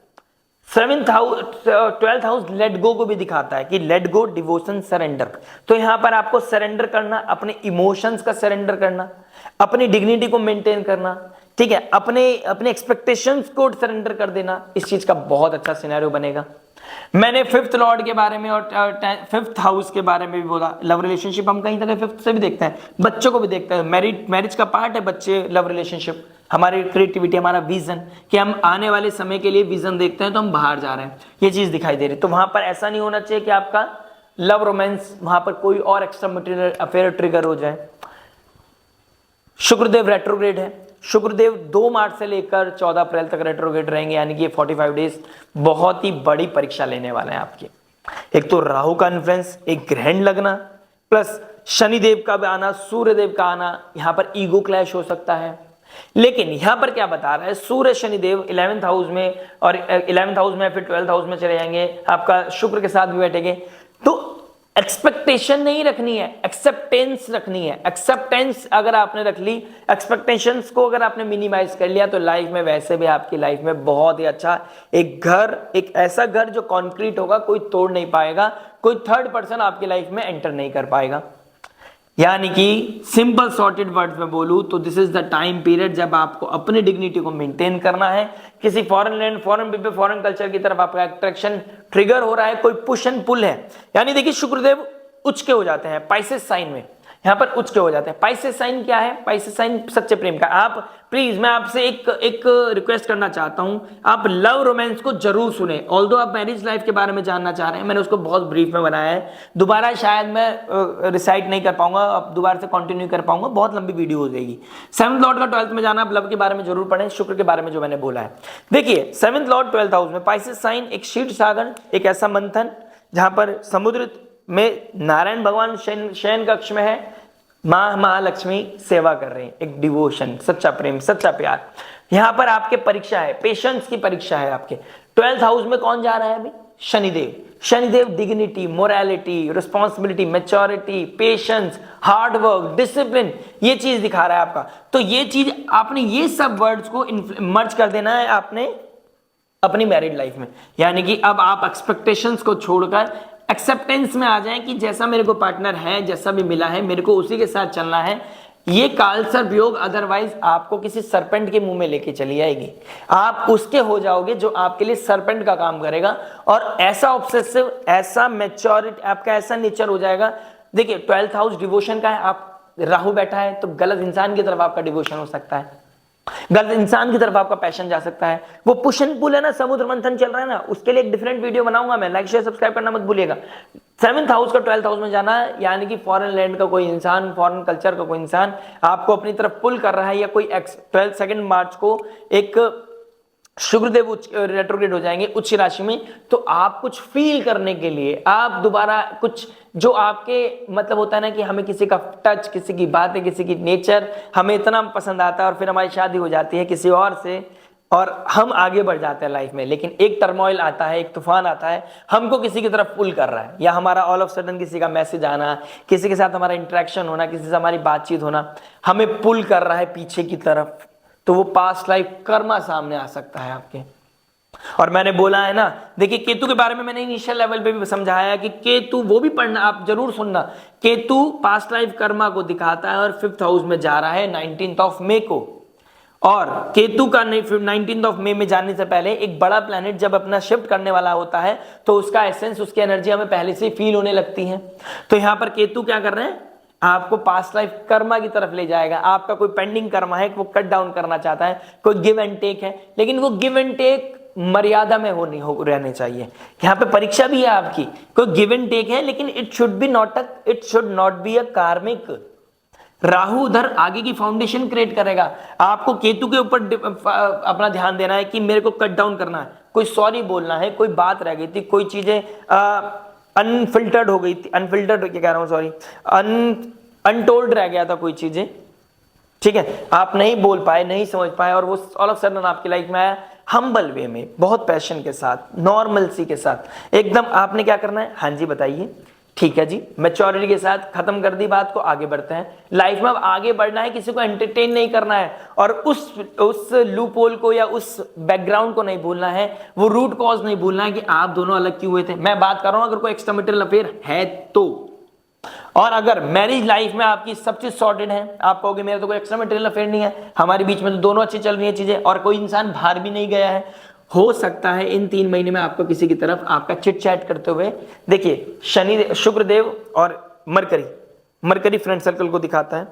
12th हाउस लेट गो को भी दिखाता है कि लेट गो, डिवोशन, सरेंडर। तो यहां पर आपको सरेंडर करना, अपने इमोशंस का सरेंडर करना, अपनी डिग्निटी को मेंटेन करना, ठीक है, अपने एक्सपेक्टेशंस को सरेंडर कर देना, इस चीज का बहुत अच्छा सिनेरियो बनेगा। मैंने फिफ्थ लॉर्ड के बारे में और फिफ्थ हाउस के बारे में भी बोला। लव रिलेशनशिप हम कहीं तक फिफ्थ से भी देखते हैं, बच्चों को भी देखते हैं। मैरिज का पार्ट है बच्चे, लव रिलेशनशिप, हमारी क्रिएटिविटी, हमारा विजन, कि हम आने वाले समय के लिए विजन देखते हैं तो हम बाहर जा रहे हैं, ये चीज दिखाई दे रही। तो वहां पर ऐसा नहीं होना चाहिए कि आपका लव रोमांस वहां पर कोई और एक्स्ट्रा मटेरियल अफेयर ट्रिगर हो जाए। शुक्रदेव रेट्रोग्रेड है, शुक्रदेव 2 मार्च से लेकर 14 अप्रैल तक रेट्रोग्रेड रहेंगे, यानी कि 45 डेज बहुत ही बड़ी परीक्षा लेने वाले हैं आपकी। एक तो राहु का इन्फ्लुएंस, एक ग्रहण लगना, प्लस शनिदेव का भी आना, सूर्यदेव का आना, यहां पर ईगो क्लैश हो सकता है। लेकिन यहां पर क्या बता रहा है, सूर्य शनिदेव 11th हाउस में, और 11th हाउस में फिर 12th हाउस में चले जाएंगे, आपका शुक्र के साथ भी बैठेंगे। तो एक्सपेक्टेशन नहीं रखनी है, एक्सेप्टेंस रखनी है। एक्सेप्टेंस अगर आपने रख ली, एक्सपेक्टेशंस को अगर आपने मिनिमाइज कर लिया, तो लाइफ में वैसे भी आपकी लाइफ में बहुत ही अच्छा एक घर, एक ऐसा घर जो कॉन्क्रीट होगा, कोई तोड़ नहीं पाएगा, कोई थर्ड पर्सन आपकी लाइफ में एंटर नहीं कर पाएगा। यानी कि सिंपल सॉर्टेड वर्ड्स में बोलूं तो this is the time period जब आपको अपनी डिग्निटी को मेंटेन करना है। किसी foreign land, foreign people, foreign culture की तरफ आपका अट्रैक्शन ट्रिगर हो रहा है, कोई पुश एंड पुल है। यानी देखिए शुक्रदेव उच्च के हो जाते हैं पाइसेस साइन में, यहां पर उच्च के हो जाते हैं। पाइसेस साइन क्या है? पाइसेस साइन सच्चे प्रेम का। आप प्लीज, मैं आपसे एक रिक्वेस्ट करना चाहता हूं, आप लव रोमांस को जरूर सुने। ऑल्दो आप मैरिज लाइफ के बारे में जानना चाह रहे हैं, मैंने उसको बहुत ब्रीफ में बनाया है, दोबारा शायद मैं रिसाइट नहीं कर पाऊंगा, अब दोबारा से कंटिन्यू कर पाऊंगा, बहुत लंबी वीडियो हो जाएगी। 7th लॉर्ड का 12th में जाना, आप लव के बारे में जरूर पढ़ें, शुक्र के बारे में जो मैंने बोला है। देखिए 7th लॉर्ड 12th हाउस में, पाइसेस साइन एक क्षीर सागर, एक ऐसा मंथन जहां पर समुद्र में नारायण भगवान शयन कक्ष में है, मां महालक्ष्मी सेवा कर रहे हैं, एक डिवोशन, सच्चा प्रेम, सच्चा प्यार। यहां पर आपके परीक्षा है, पेशेंस की परीक्षा है आपके। 12th हाउस में कौन जा रहा है अभी? Shanidev. Shanidev dignity, morality, responsibility, maturity, patience, hard work, discipline, ये चीज दिखा रहा है आपका। तो ये चीज आपने, ये सब वर्ड्स को मर्ज कर देना है आपने अपनी मैरिड लाइफ में। यानी कि अब आप एक्सपेक्टेशंस को छोड़कर एक्सेप्टेंस में आ जाएं कि जैसा मेरे को पार्टनर है, जैसा भी मिला है, मेरे को उसी के साथ चलना है। ये काल सर्प योग अदरवाइज आपको किसी सरपेंट के मुंह में लेके चली जाएगी। आप उसके हो जाओगे जो आपके लिए सरपेंट का काम करेगा, और ऐसा ऑब्सेसिव, ऐसा मैच्योरिटी, आपका ऐसा नेचर हो जाएगा। देखिए 12th हाउस डिवोशन का है, आप राहु बैठा है तो गलत इंसान की तरफ आपका डिवोशन हो सकता है, गलत इंसान की तरफ आपका पैशन जा सकता है। वो पुश एंड पुल है ना, समुद्र मंथन चल रहा है ना, उसके लिए एक डिफरेंट वीडियो बनाऊंगा मैं, लाइक शेयर सब्सक्राइब करना मत भूलिएगा। 7th हाउस का 12th हाउस में जाना, यानी कि फॉरेन लैंड का कोई इंसान, फॉरेन कल्चर का कोई इंसान आपको अपनी तरफ पुल कर रहा है, या कोई 2 मार्च को एक शुक्रदेव रेट्रोग्रेड हो जाएंगे उच्च राशि में, तो आप कुछ फील करने के लिए, आप दोबारा कुछ जो आपके मतलब होता है ना कि हमें किसी का टच, किसी की बातें, किसी की नेचर हमें इतना पसंद आता है, और फिर हमारी शादी हो जाती है किसी और से, और हम आगे बढ़ जाते हैं लाइफ में। लेकिन एक टर्मोइल आता है, एक तूफान आता है, हमको किसी की तरफ पुल कर रहा है, या हमारा ऑल ऑफ सडन किसी का मैसेज आना, किसी के साथ हमारा इंटरेक्शन होना, किसी से हमारी बातचीत होना, हमें पुल कर रहा है पीछे की तरफ, तो वो पास्ट लाइफ कर्मा सामने आ सकता है आपके। और मैंने बोला है ना, देखिए केतु के बारे में मैंने इनिशियल लेवल पे भी समझाया कि केतु, वो भी पढ़ना, आप जरूर सुनना, केतु पास्ट लाइफ कर्मा को दिखाता है, और 5th हाउस में जा रहा है 19th ऑफ मई को। और केतु का 19th ऑफ मई में जाने से पहले एक बड़ा प्लैनेट जब अपना शिफ्ट करने वाला होता है, तो उसका एसेंस, उसकी एनर्जी हमें पहले से फील होने लगती है। तो यहां पर केतु क्या कर रहे हैं, आपको पास्ट लाइफ कर्मा की तरफ ले जाएगा। आपका कोई पेंडिंग कर्मा है, वो कट डाउन करना चाहता है, कोई गिव एंड टेक है, लेकिन वो गिव एंड टेक मर्यादा में रहने चाहिए। यहाँ पे परीक्षा भी है आपकी, कोई गिव एंड टेक है, लेकिन it should not be a कार्मिक। राहु उधर आगे की फाउंडेशन क्रिएट करेगा, आपको केतु के ऊपर अपना ध्यान देना है कि मेरे को कट डाउन करना है, कोई सॉरी बोलना है, कोई बात रह गई थी, कोई चीजें अनफिल्टर्ड हो गई थी, अनफिल्टर्ड क्या कह रहा हूं, सॉरी, अनटोल्ड रह गया था कोई चीजें, ठीक है, आप नहीं बोल पाए, नहीं समझ पाए, और वो ऑल ऑफ सडन आपकी लाइफ में आया, हम्बल वे में, बहुत पैशन के साथ, नॉर्मलसी के साथ, एकदम आपने क्या करना है, हाँ जी बताइए, ठीक है जी, मैच्योरिटी के साथ खत्म कर दी बात को, आगे बढ़ते हैं। लाइफ में अब आगे बढ़ना है, किसी को एंटरटेन नहीं करना है, और उस लूप होल को या उस बैकग्राउंड को नहीं भूलना है, वो रूट कॉज नहीं भूलना है कि आप दोनों अलग क्यों हुए थे। मैं बात कर रहा हूं अगर कोई एक्स्ट्रा मैरिटल अफेयर है तो, और अगर मैरिज लाइफ में आपकी सब चीज सॉर्टेड है, आप कहोगे मेरा तो कोई एक्स्ट्रा मटेरियल अफेयर नहीं है, हमारे बीच में तो दोनों अच्छी चल रही है चीजें, और कोई इंसान बाहर भी नहीं गया है, हो सकता है इन 3 महीने में आपको किसी की तरफ आपका चिट चैट करते हुए, देखिए शनि शुक्रदेव और मरकरी फ्रेंड सर्कल को दिखाता है,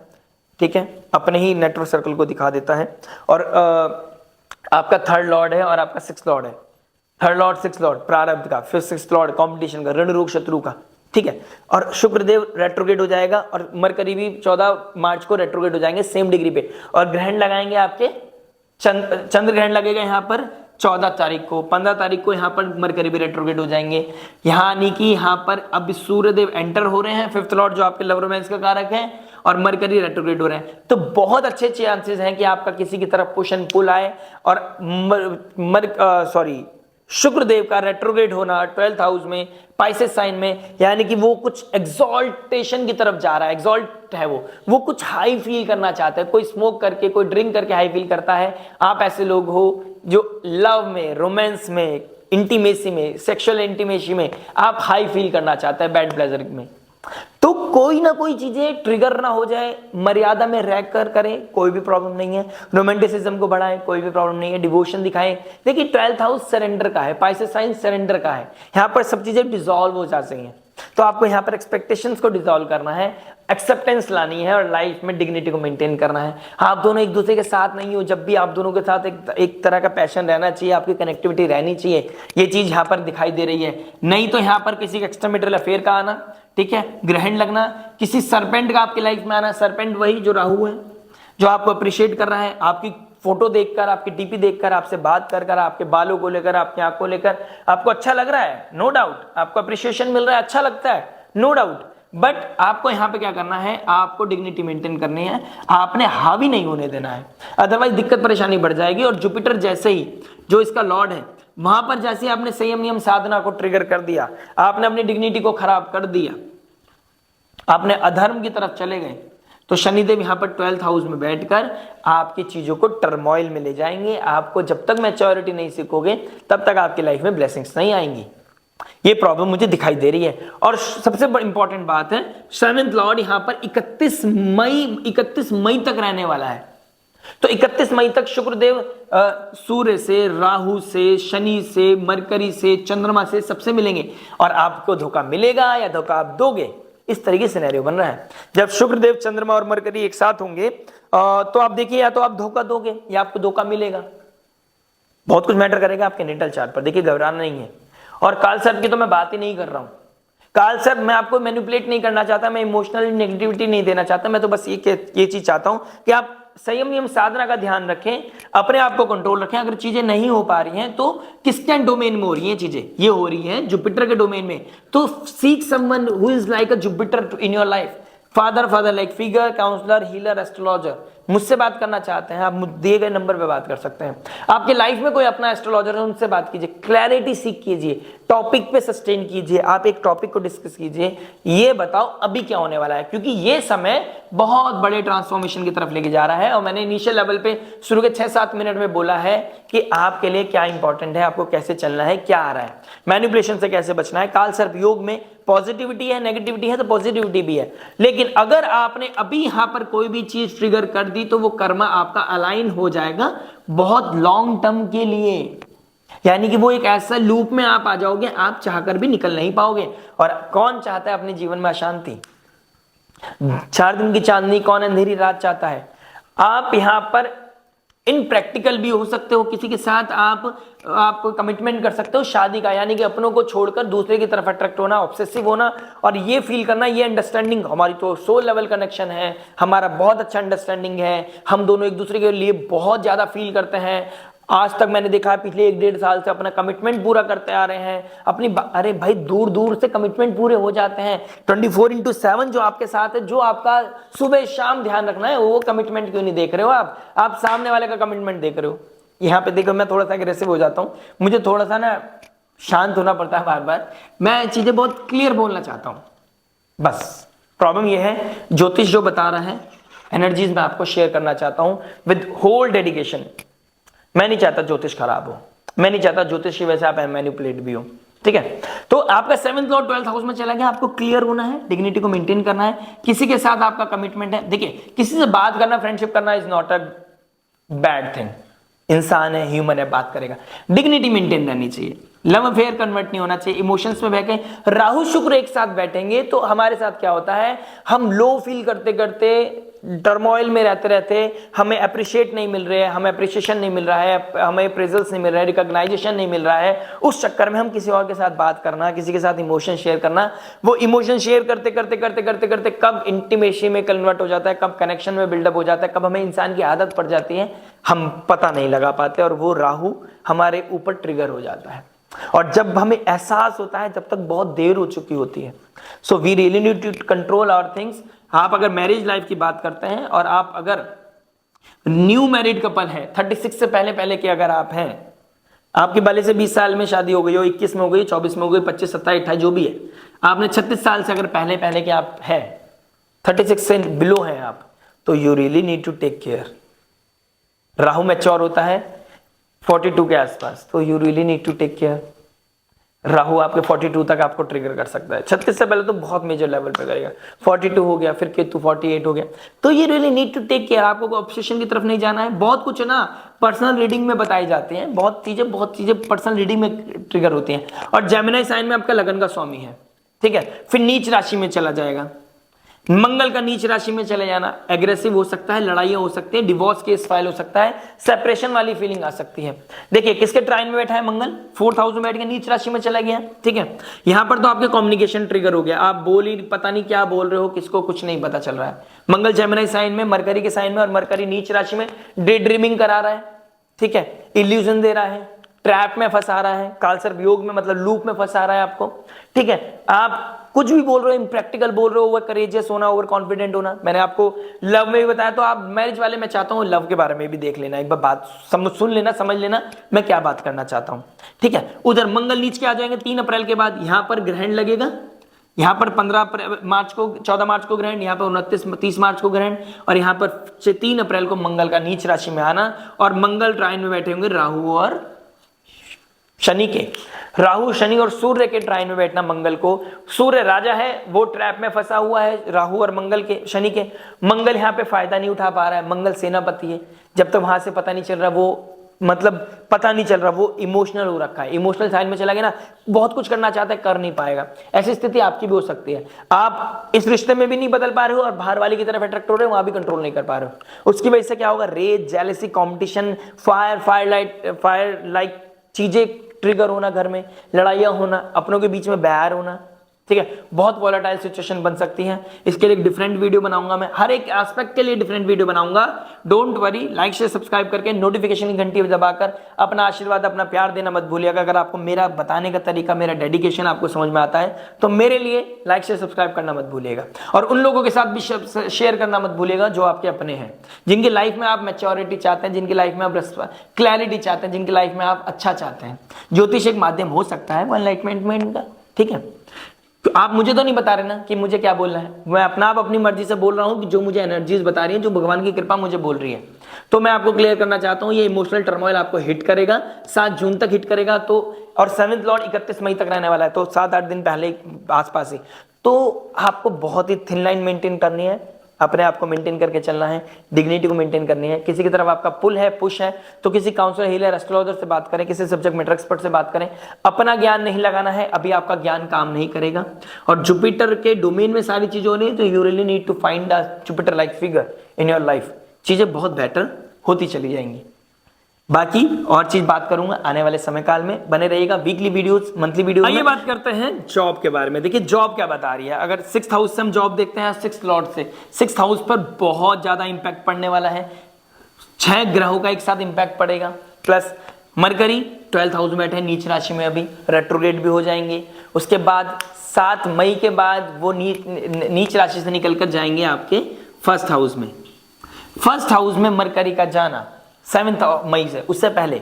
ठीक है, अपने ही नेटवर्क सर्कल को दिखा देता है, और आपका 3rd लॉर्ड है और आपका 6th लॉर्ड है, 3rd लॉर्ड 6th लॉर्ड प्रारब्ध का, फिर 6th लॉर्ड कॉम्पिटिशन का, ऋण रोग शत्रु का, ठीक है। और शुक्रदेव रेट्रोगेट हो जाएगा और मरकरी भी 14 मार्च को रेट्रोगेट हो जाएंगे सेम डिग्री पे, और ग्रहण लगाएंगे आपके चंद्र ग्रहण लगेगा यहाँ पर 14 तारीख को, 15 तारीख को यहाँ पर मरकरी भी रेट्रोगेट हो जाएंगे, यानी कि यहाँ पर अब सूर्यदेव एंटर हो रहे हैं 5th लॉर्ड जो आपके लव रोमांस का कारक है, और मरकरी रेट्रोग्रेड हो रहे हैं। तो बहुत अच्छे चांसेस हैं कि आपका किसी की तरफ पुश एंड पुल आए, और शुक्रदेव का रेट्रोग्रेड होना 12th हाउस में पाइसेस साइन में, यानी कि वो कुछ एक्सॉल्टेशन की तरफ जा रहा है, एक्सॉल्ट है वो कुछ हाई फील करना चाहता है, कोई स्मोक करके कोई ड्रिंक करके हाई फील करता है। आप ऐसे लोग हो जो लव में, रोमांस में, इंटीमेसी में, सेक्सुअल इंटीमेसी में आप हाई फील करना चाहते हैं, बैड प्लेजर में, तो कोई ना कोई चीजें ट्रिगर ना हो जाए, मर्यादा में रहकर करें, कोई भी प्रॉब्लम नहीं है। रोमांटिसिज्म को बढ़ाएं, कोई भी प्रॉब्लम नहीं है। डिवोशन दिखाएं। देखिए 12th हाउस सरेंडर का है, पाइसेस साइन सरेंडर का है, यहाँ पर सब चीजें डिसॉल्व हो जा सकें, तो आपको यहाँ पर एक्सपेक्टेशंस को डिसॉल्व करना है, एक्सेप्टेंस लानी है, और लाइफ में डिग्निटी को मेंटेन करना है। आप दोनों एक दूसरे के साथ नहीं हो, जब भी आप दोनों के साथ एक तरह का पैशन रहना चाहिए, आपकी कनेक्टिविटी रहनी चाहिए, ये चीज यहाँ पर दिखाई दे रही है। नहीं तो यहाँ पर किसी एक्स्ट्रा मैरिटल अफेयर का आना, ठीक है, ग्रहण लगना, किसी सरपेंट का आपकी लाइफ में आना, सरपेंट वही जो राहु है, जो आपको अप्रिशिएट कर रहा है, आपकी फोटो देखकर, आपकी टीपी देखकर, आपसे बात कर कर, आपके बालों को लेकर, आपकी आंख को लेकर आपको अच्छा लग रहा है, नो डाउट, आपको अप्रिशिएशन मिल रहा है, अच्छा लगता है, नो डाउट, बट आपको यहाँ पे क्या करना है, आपको डिग्निटी मेंटेन करनी है, आपने हावी नहीं होने देना है, अदरवाइज दिक्कत परेशानी बढ़ जाएगी। और जुपिटर जैसे ही जो इसका लॉर्ड है, वहां पर जैसे ही आपने संयम नियम साधना को ट्रिगर कर दिया, आपने अपनी डिग्निटी को खराब कर दिया, आपने अधर्म की तरफ चले गए, तो शनिदेव यहां पर 12th हाउस में बैठकर आपकी चीजों को टर्मोइल में ले जाएंगे। आपको जब तक मैच्योरिटी नहीं सीखोगे तब तक आपकी लाइफ में ब्लेसिंग्स नहीं आएंगी। ये प्रॉब्लम मुझे दिखाई दे रही है। और सबसे बड़ी इंपॉर्टेंट बात है, 7th लॉर्ड यहां पर 31 मई तक रहने वाला है। तो 31 मई तक शुक्रदेव सूर्य से, राहु से, शनि से, मरकरी से, चंद्रमा से सबसे मिलेंगे, और आपको धोखा मिलेगा या धोखा आप दोगे, इस तरीके से सिनेरियो बन रहा है। जब शुक्रदेव, चंद्रमा और मरकरी एक साथ होंगे तो आप देखिए, या तो आप धोखा दोगे या आपको धोखा मिलेगा। बहुत कुछ मैटर करेगा आपके नेटल चार्ट पर, देखिए घबराना नहीं है। और काल सर्प की तो मैं बात ही नहीं कर रहा हूं। काल सर्प मैं आपको मैनिपुलेट नहीं करना चाहता, मैं इमोशनल नेगेटिविटी नहीं देना चाहता, मैं तो बस ये चीज चाहता हूं कि आप संयम नियम साधना का ध्यान रखें, अपने आप को कंट्रोल रखें। अगर चीजें नहीं हो पा रही हैं तो किसके डोमेन में हो रही हैं चीजें, ये हो रही हैं जुपिटर के डोमेन में, तो seek someone who is like a Jupiter in your life, father like figure, counsellor, healer, astrologer. मुझसे बात करना चाहते हैं आप, दिए गए नंबर पे बात कर सकते हैं। आपके लाइफ में कोई अपना एस्ट्रोलॉजर है, उनसे बात कीजिए, क्लैरिटी सीख कीजिए, टॉपिक पे सस्टेन कीजिए, आप एक टॉपिक को डिस्कस कीजिए, ये बताओ अभी क्या होने वाला है, क्योंकि ये समय बहुत बड़े ट्रांसफॉर्मेशन की तरफ लेके जा रहा है। और मैंने इनिशियल लेवल पे शुरू के 6-7 मिनट में बोला है कि आपके लिए क्या इंपॉर्टेंट है, आपको कैसे चलना है, क्या आ रहा है, मैनिपुलेशन से कैसे बचना है। काल सर्प योग में पॉजिटिविटी है, नेगेटिविटी है, तो पॉजिटिविटी भी है, लेकिन अगर आपने अभी यहां पर कोई भी चीज ट्रिगर कर दी तो वो कर्मा आपका अलाइन हो जाएगा बहुत लॉन्ग टर्म के लिए, यानी कि वो एक ऐसा लूप में आप आ जाओगे, आप चाहकर भी निकल नहीं पाओगे। और कौन चाहता है अपने जीवन में अशांति? 4 दिन की चांदनी, कौन अंधेरी रात चाहता है? आप यहां पर इनप्रैक्टिकल भी हो सकते हो, किसी के साथ आप कमिटमेंट कर सकते हो शादी का, यानी कि अपनों को छोड़कर दूसरे की तरफ अट्रैक्ट होना, ऑब्सेसिव होना, और ये फील करना, ये अंडरस्टैंडिंग हमारी तो सोल लेवल कनेक्शन है, हमारा बहुत अच्छा अंडरस्टैंडिंग है, हम दोनों एक दूसरे के लिए बहुत ज्यादा फील करते हैं। आज तक मैंने देखा है पिछले 1-1.5 साल से अपना कमिटमेंट पूरा करते आ रहे हैं अपनी अरे भाई दूर दूर से कमिटमेंट पूरे हो जाते हैं। 24/7 जो आपके साथ है, जो आपका सुबह शाम ध्यान रखना है, वो कमिटमेंट क्यों नहीं देख रहे हो आप सामने वाले का कमिटमेंट देख रहे हो। यहाँ पे देखो मैं थोड़ा सा अग्रेसिव हो जाता हूँ, मुझे थोड़ा सा ना शांत होना पड़ता है बार बार, मैं चीजें बहुत क्लियर बोलना चाहता हूँ। बस प्रॉब्लम ये है, ज्योतिष जो बता रहा है एनर्जीज मैं आपको शेयर करना चाहता हूँ विद होल डेडिकेशन। मैं नहीं चाहता ज्योतिष खराब हो, मैं नहीं चाहता ज्योतिष की वजह से आप मैनिपुलेट भी हो, ठीक है। तो आपका 7th लॉर्ड 12th हाउस में चला गया, आपको क्लियर होना है, डिग्निटी को मेंटेन करना है, किसी के साथ आपका कमिटमेंट है। देखिए किसी से बात करना, फ्रेंडशिप करना is not a bad thing, इंसान है, ह्यूमन है, बात करेगा, डिग्निटी मेंटेन रहनी चाहिए, लव अफेयर कन्वर्ट नहीं होना चाहिए, इमोशंस में बैठे। राहु शुक्र एक साथ बैठेंगे तो हमारे साथ क्या होता है, हम लो फील करते करते टर्मोइल में रहते रहते हमें अप्रिशिएट नहीं मिल रहा है, हमें अप्रिशिएशन नहीं मिल रहा है, हमें प्रेजेंस नहीं मिल रहा है, रिकॉग्नाइजेशन नहीं मिल रहा है, उस चक्कर में हम किसी और के साथ बात करना, किसी के साथ इमोशन शेयर करना, वो इमोशन शेयर करते करते करते करते करते कब इंटीमेसी में कन्वर्ट हो जाता है, कब कनेक्शन में बिल्डअप हो जाता है, कब हमें इंसान की आदत पड़ जाती है, हम पता नहीं लगा पाते, और वो राहु हमारे ऊपर ट्रिगर हो जाता है। और जब हमें एहसास होता है तब तक बहुत देर हो चुकी होती है। So we really need to control our things. आप अगर मैरिज लाइफ की बात करते हैं और आप अगर न्यू मैरिड कपल है, 36 से पहले पहले के अगर आप हैं, आपके वाले से 20 साल में शादी हो गई हो, 21 में हो गई, 24 में हो गई, 25, 27, 28 जो भी है, आपने 36 साल से अगर पहले पहले के आप है, 36 से बिलो हैं आप, तो you really need to take care. Rahu mature होता है 42 के आसपास, तो you really need to take care. Rahu आपके 42 तक आपको ट्रिगर कर सकता है, 36 से पहले तो बहुत मेजर लेवल पे करेगा, 42 हो गया, फिर केतु 48 हो गया, तो ये really need to take care. आपको ऑब्सेशन की तरफ नहीं जाना है। बहुत कुछ ना पर्सनल रीडिंग में बताई जाती हैं, बहुत चीजें पर्सनल रीडिंग में ट्रिगर होती हैं। और जेमिनी साइन में आपका लगन का स्वामी है, ठीक है, फिर नीच राशि में चला जाएगा, मंगल का नीच राशि में चले जाना, एग्रेसिव हो सकता है, लड़ाइयां हो सकती है, डिवोर्स केस फाइल हो सकता है, सेपरेशन वाली फीलिंग आ सकती है। देखिए किसके ट्राइन में बैठा है मंगल, 4th हाउस में बैठ के नीच राशि में चला गया, ठीक है। यहां पर तो आपके कम्युनिकेशन ट्रिगर हो गया, आप बोल ही पता नहीं क्या बोल रहे हो, किसको कुछ नहीं पता चल रहा है। मंगल जेमिनी साइन में, मरकरी के साइन में, और मरकरी नीच राशि में डे ड्रीमिंग करा रहा है, ठीक है, इल्यूजन दे रहा है, ट्रैप में फंसा रहा है, कालसर्प योग में मतलब लूप में फंसा रहा है आपको, ठीक है। आप कुछ भी बोल रहे हो, इम्प्रैक्टिकल बोल रहे हो, ओवर करेजियस होना, ओवर कॉन्फिडेंट होना। मैंने आपको लव में भी बताया, तो आप मैरिज वाले मैं चाहता हूं लव के बारे में भी देख लेना, एक बार बात सुन लेना, समझ लेना मैं क्या बात करना चाहता हूं, ठीक है। उधर मंगल नीच के आ जाएंगे 3 अप्रैल के बाद, यहां पर ग्रहण लगेगा, यहां पर 14 मार्च को ग्रहण, यहां पर 30 मार्च को ग्रहण, और यहां पर 3 अप्रैल को मंगल का नीच राशि में आना, और मंगल ट्राइन में बैठे होंगे राहु और शनि के, राहु शनि और सूर्य के ट्राइन में बैठना मंगल को। सूर्य राजा है, वो ट्रैप में फंसा हुआ है राहु और मंगल के, शनि के। मंगल यहाँ पे फायदा नहीं उठा पा रहा है, मंगल सेनापति है, जब तक वहां से पता नहीं चल रहा, वो मतलब पता नहीं चल रहा, वो इमोशनल हो रखा है, इमोशनल साइड में चला गया ना, बहुत कुछ करना चाहता है, कर नहीं पाएगा। ऐसी स्थिति आपकी भी हो सकती है, आप इस रिश्ते में भी नहीं बदल पा रहे हो और बाहर वाले की तरफ अट्रैक्ट हो रहे हो, वहां भी कंट्रोल नहीं कर पा रहे हो। उसकी वजह से क्या होगा, rage, jealousy, competition, fire like चीजें ट्रिगर होना, घर में लड़ाइयां होना, अपनों के बीच में बैर होना, ठीक है, बहुत वॉलेटाइल सिचुएशन बन सकती है। इसके लिए एक डिफरेंट वीडियो बनाऊंगा, मैं हर एक एस्पेक्ट के लिए डिफरेंट वीडियो बनाऊंगा। Don't worry, like share subscribe करके नोटिफिकेशन की घंटी दबाकर अपना आशीर्वाद, अपना प्यार देना मत भूलिएगा। अगर आपको मेरा बताने का तरीका, मेरा डेडिकेशन आपको समझ में आता है तो मेरे लिए लाइक शेयर सब्सक्राइब करना मत भूलिएगा, और उन लोगों के साथ भी शेयर करना मत भूलिएगा जो आपके अपने हैं, जिनकी लाइफ में आप मैच्योरिटी चाहते हैं, जिनकी लाइफ में आप क्लैरिटी चाहते हैं, जिनकी लाइफ में आप अच्छा चाहते हैं। ज्योतिष एक माध्यम हो सकता है वो एनलाइटमेंट का, ठीक है। तो आप मुझे तो नहीं बता रहे ना कि मुझे क्या बोलना है, मैं अपना आप अपनी मर्जी से बोल रहा हूं कि जो मुझे एनर्जीज बता रही है, जो भगवान की कृपा मुझे बोल रही है। तो मैं आपको क्लियर करना चाहता हूं, ये इमोशनल टर्मोइल आपको हिट करेगा, 7 जून तक हिट करेगा, तो और 7th लॉर्ड 31 मई तक रहने वाला है, तो 7-8 दिन पहले आसपास ही। तो आपको बहुत ही थिन लाइन मेंटेन करनी है, अपने आप को मेंटेन करके चलना है, डिग्निटी को मेंटेन करनी है। किसी की तरफ आपका पुल है, पुश है, तो किसी काउंसलर, हीलर, एस्ट्रोलॉजर से बात करें, किसी सब्जेक्ट मैटर एक्सपर्ट से बात करें। अपना ज्ञान नहीं लगाना है, अभी आपका ज्ञान काम नहीं करेगा। और जुपिटर के डोमेन में सारी चीजें हो रही है, तो you really need to find a Jupiter like figure in your life. चीजें बहुत बेटर होती चली जाएंगी। बाकी और चीज बात करूंगा आने वाले समय काल में, बने रहिएगा वीकली वीडियोस, मंथली वीडियोस। आइए बात करते हैं जॉब के बारे में। देखिए जॉब क्या बता रही है, अगर 6th हाउस से हम जॉब देखते हैं, 6th लॉर्ड से 6th हाउस पर बहुत ज्यादा इंपैक्ट पड़ने वाला है। 6 ग्रहों का एक साथ इंपैक्ट पड़ेगा, प्लस मरकरी 12th हाउस में बैठे नीच राशि में, अभी रेट्रोग्रेड भी हो जाएंगे। उसके बाद 7 मई के बाद वो नीच राशि से निकलकर जाएंगे आपके 1st हाउस में। 1st हाउस में मरकरी का जाना 7 मई से, उससे पहले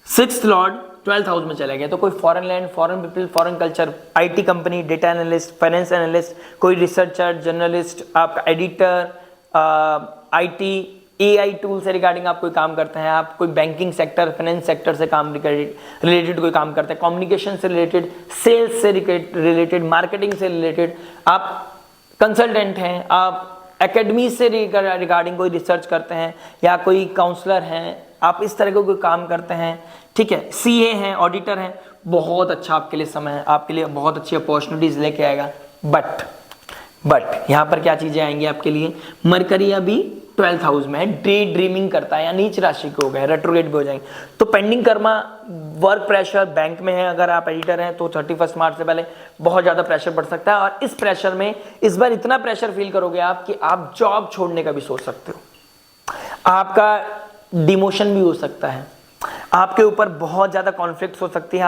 6th लॉर्ड 12th हाउस में चला गया, तो कोई foreign land, foreign people, foreign culture, IT company, data analyst, finance analyst, कोई रिसर्चर, जर्नलिस्ट, आपका एडिटर, आईटी, AI टूल से रिगार्डिंग आप कोई काम करते हैं, आप कोई बैंकिंग सेक्टर, फाइनेंस सेक्टर से काम रिलेटेड कोई काम करते हैं, कम्युनिकेशन से रिलेटेड, सेल्स से रिलेटेड, मार्केटिंग से रिलेटेड, आप कंसल्टेंट हैं, आप एकेडमी से रिगार्डिंग कोई रिसर्च करते हैं, या कोई काउंसलर हैं, आप इस तरह का कोई काम करते हैं, ठीक है, CA हैं, ऑडिटर हैं, बहुत अच्छा आपके लिए समय है, आपके लिए बहुत अच्छी अपॉर्चुनिटीज लेके आएगा। बट यहाँ पर क्या चीजें आएंगी आपके लिए, मरकरी अभी 12th हाउस में है, डे ड्रीमिंग करता है या नीच राशि के हो गए, रेट्रोग्रेड भी हो जाएंगे, तो pending Karma, work pressure bank में है, अगर आप एडिटर हैं तो 31 मार्च से पहले बहुत ज्यादा प्रेशर बढ़ सकता है। और इस प्रेशर में इस बार इतना प्रेशर फील करोगे आप कि आप जॉब छोड़ने का भी सोच सकते हो, आपका डिमोशन भी हो सकता है, आपके ऊपर बहुत ज्यादा कॉन्फ्लिक्ट हो सकती है,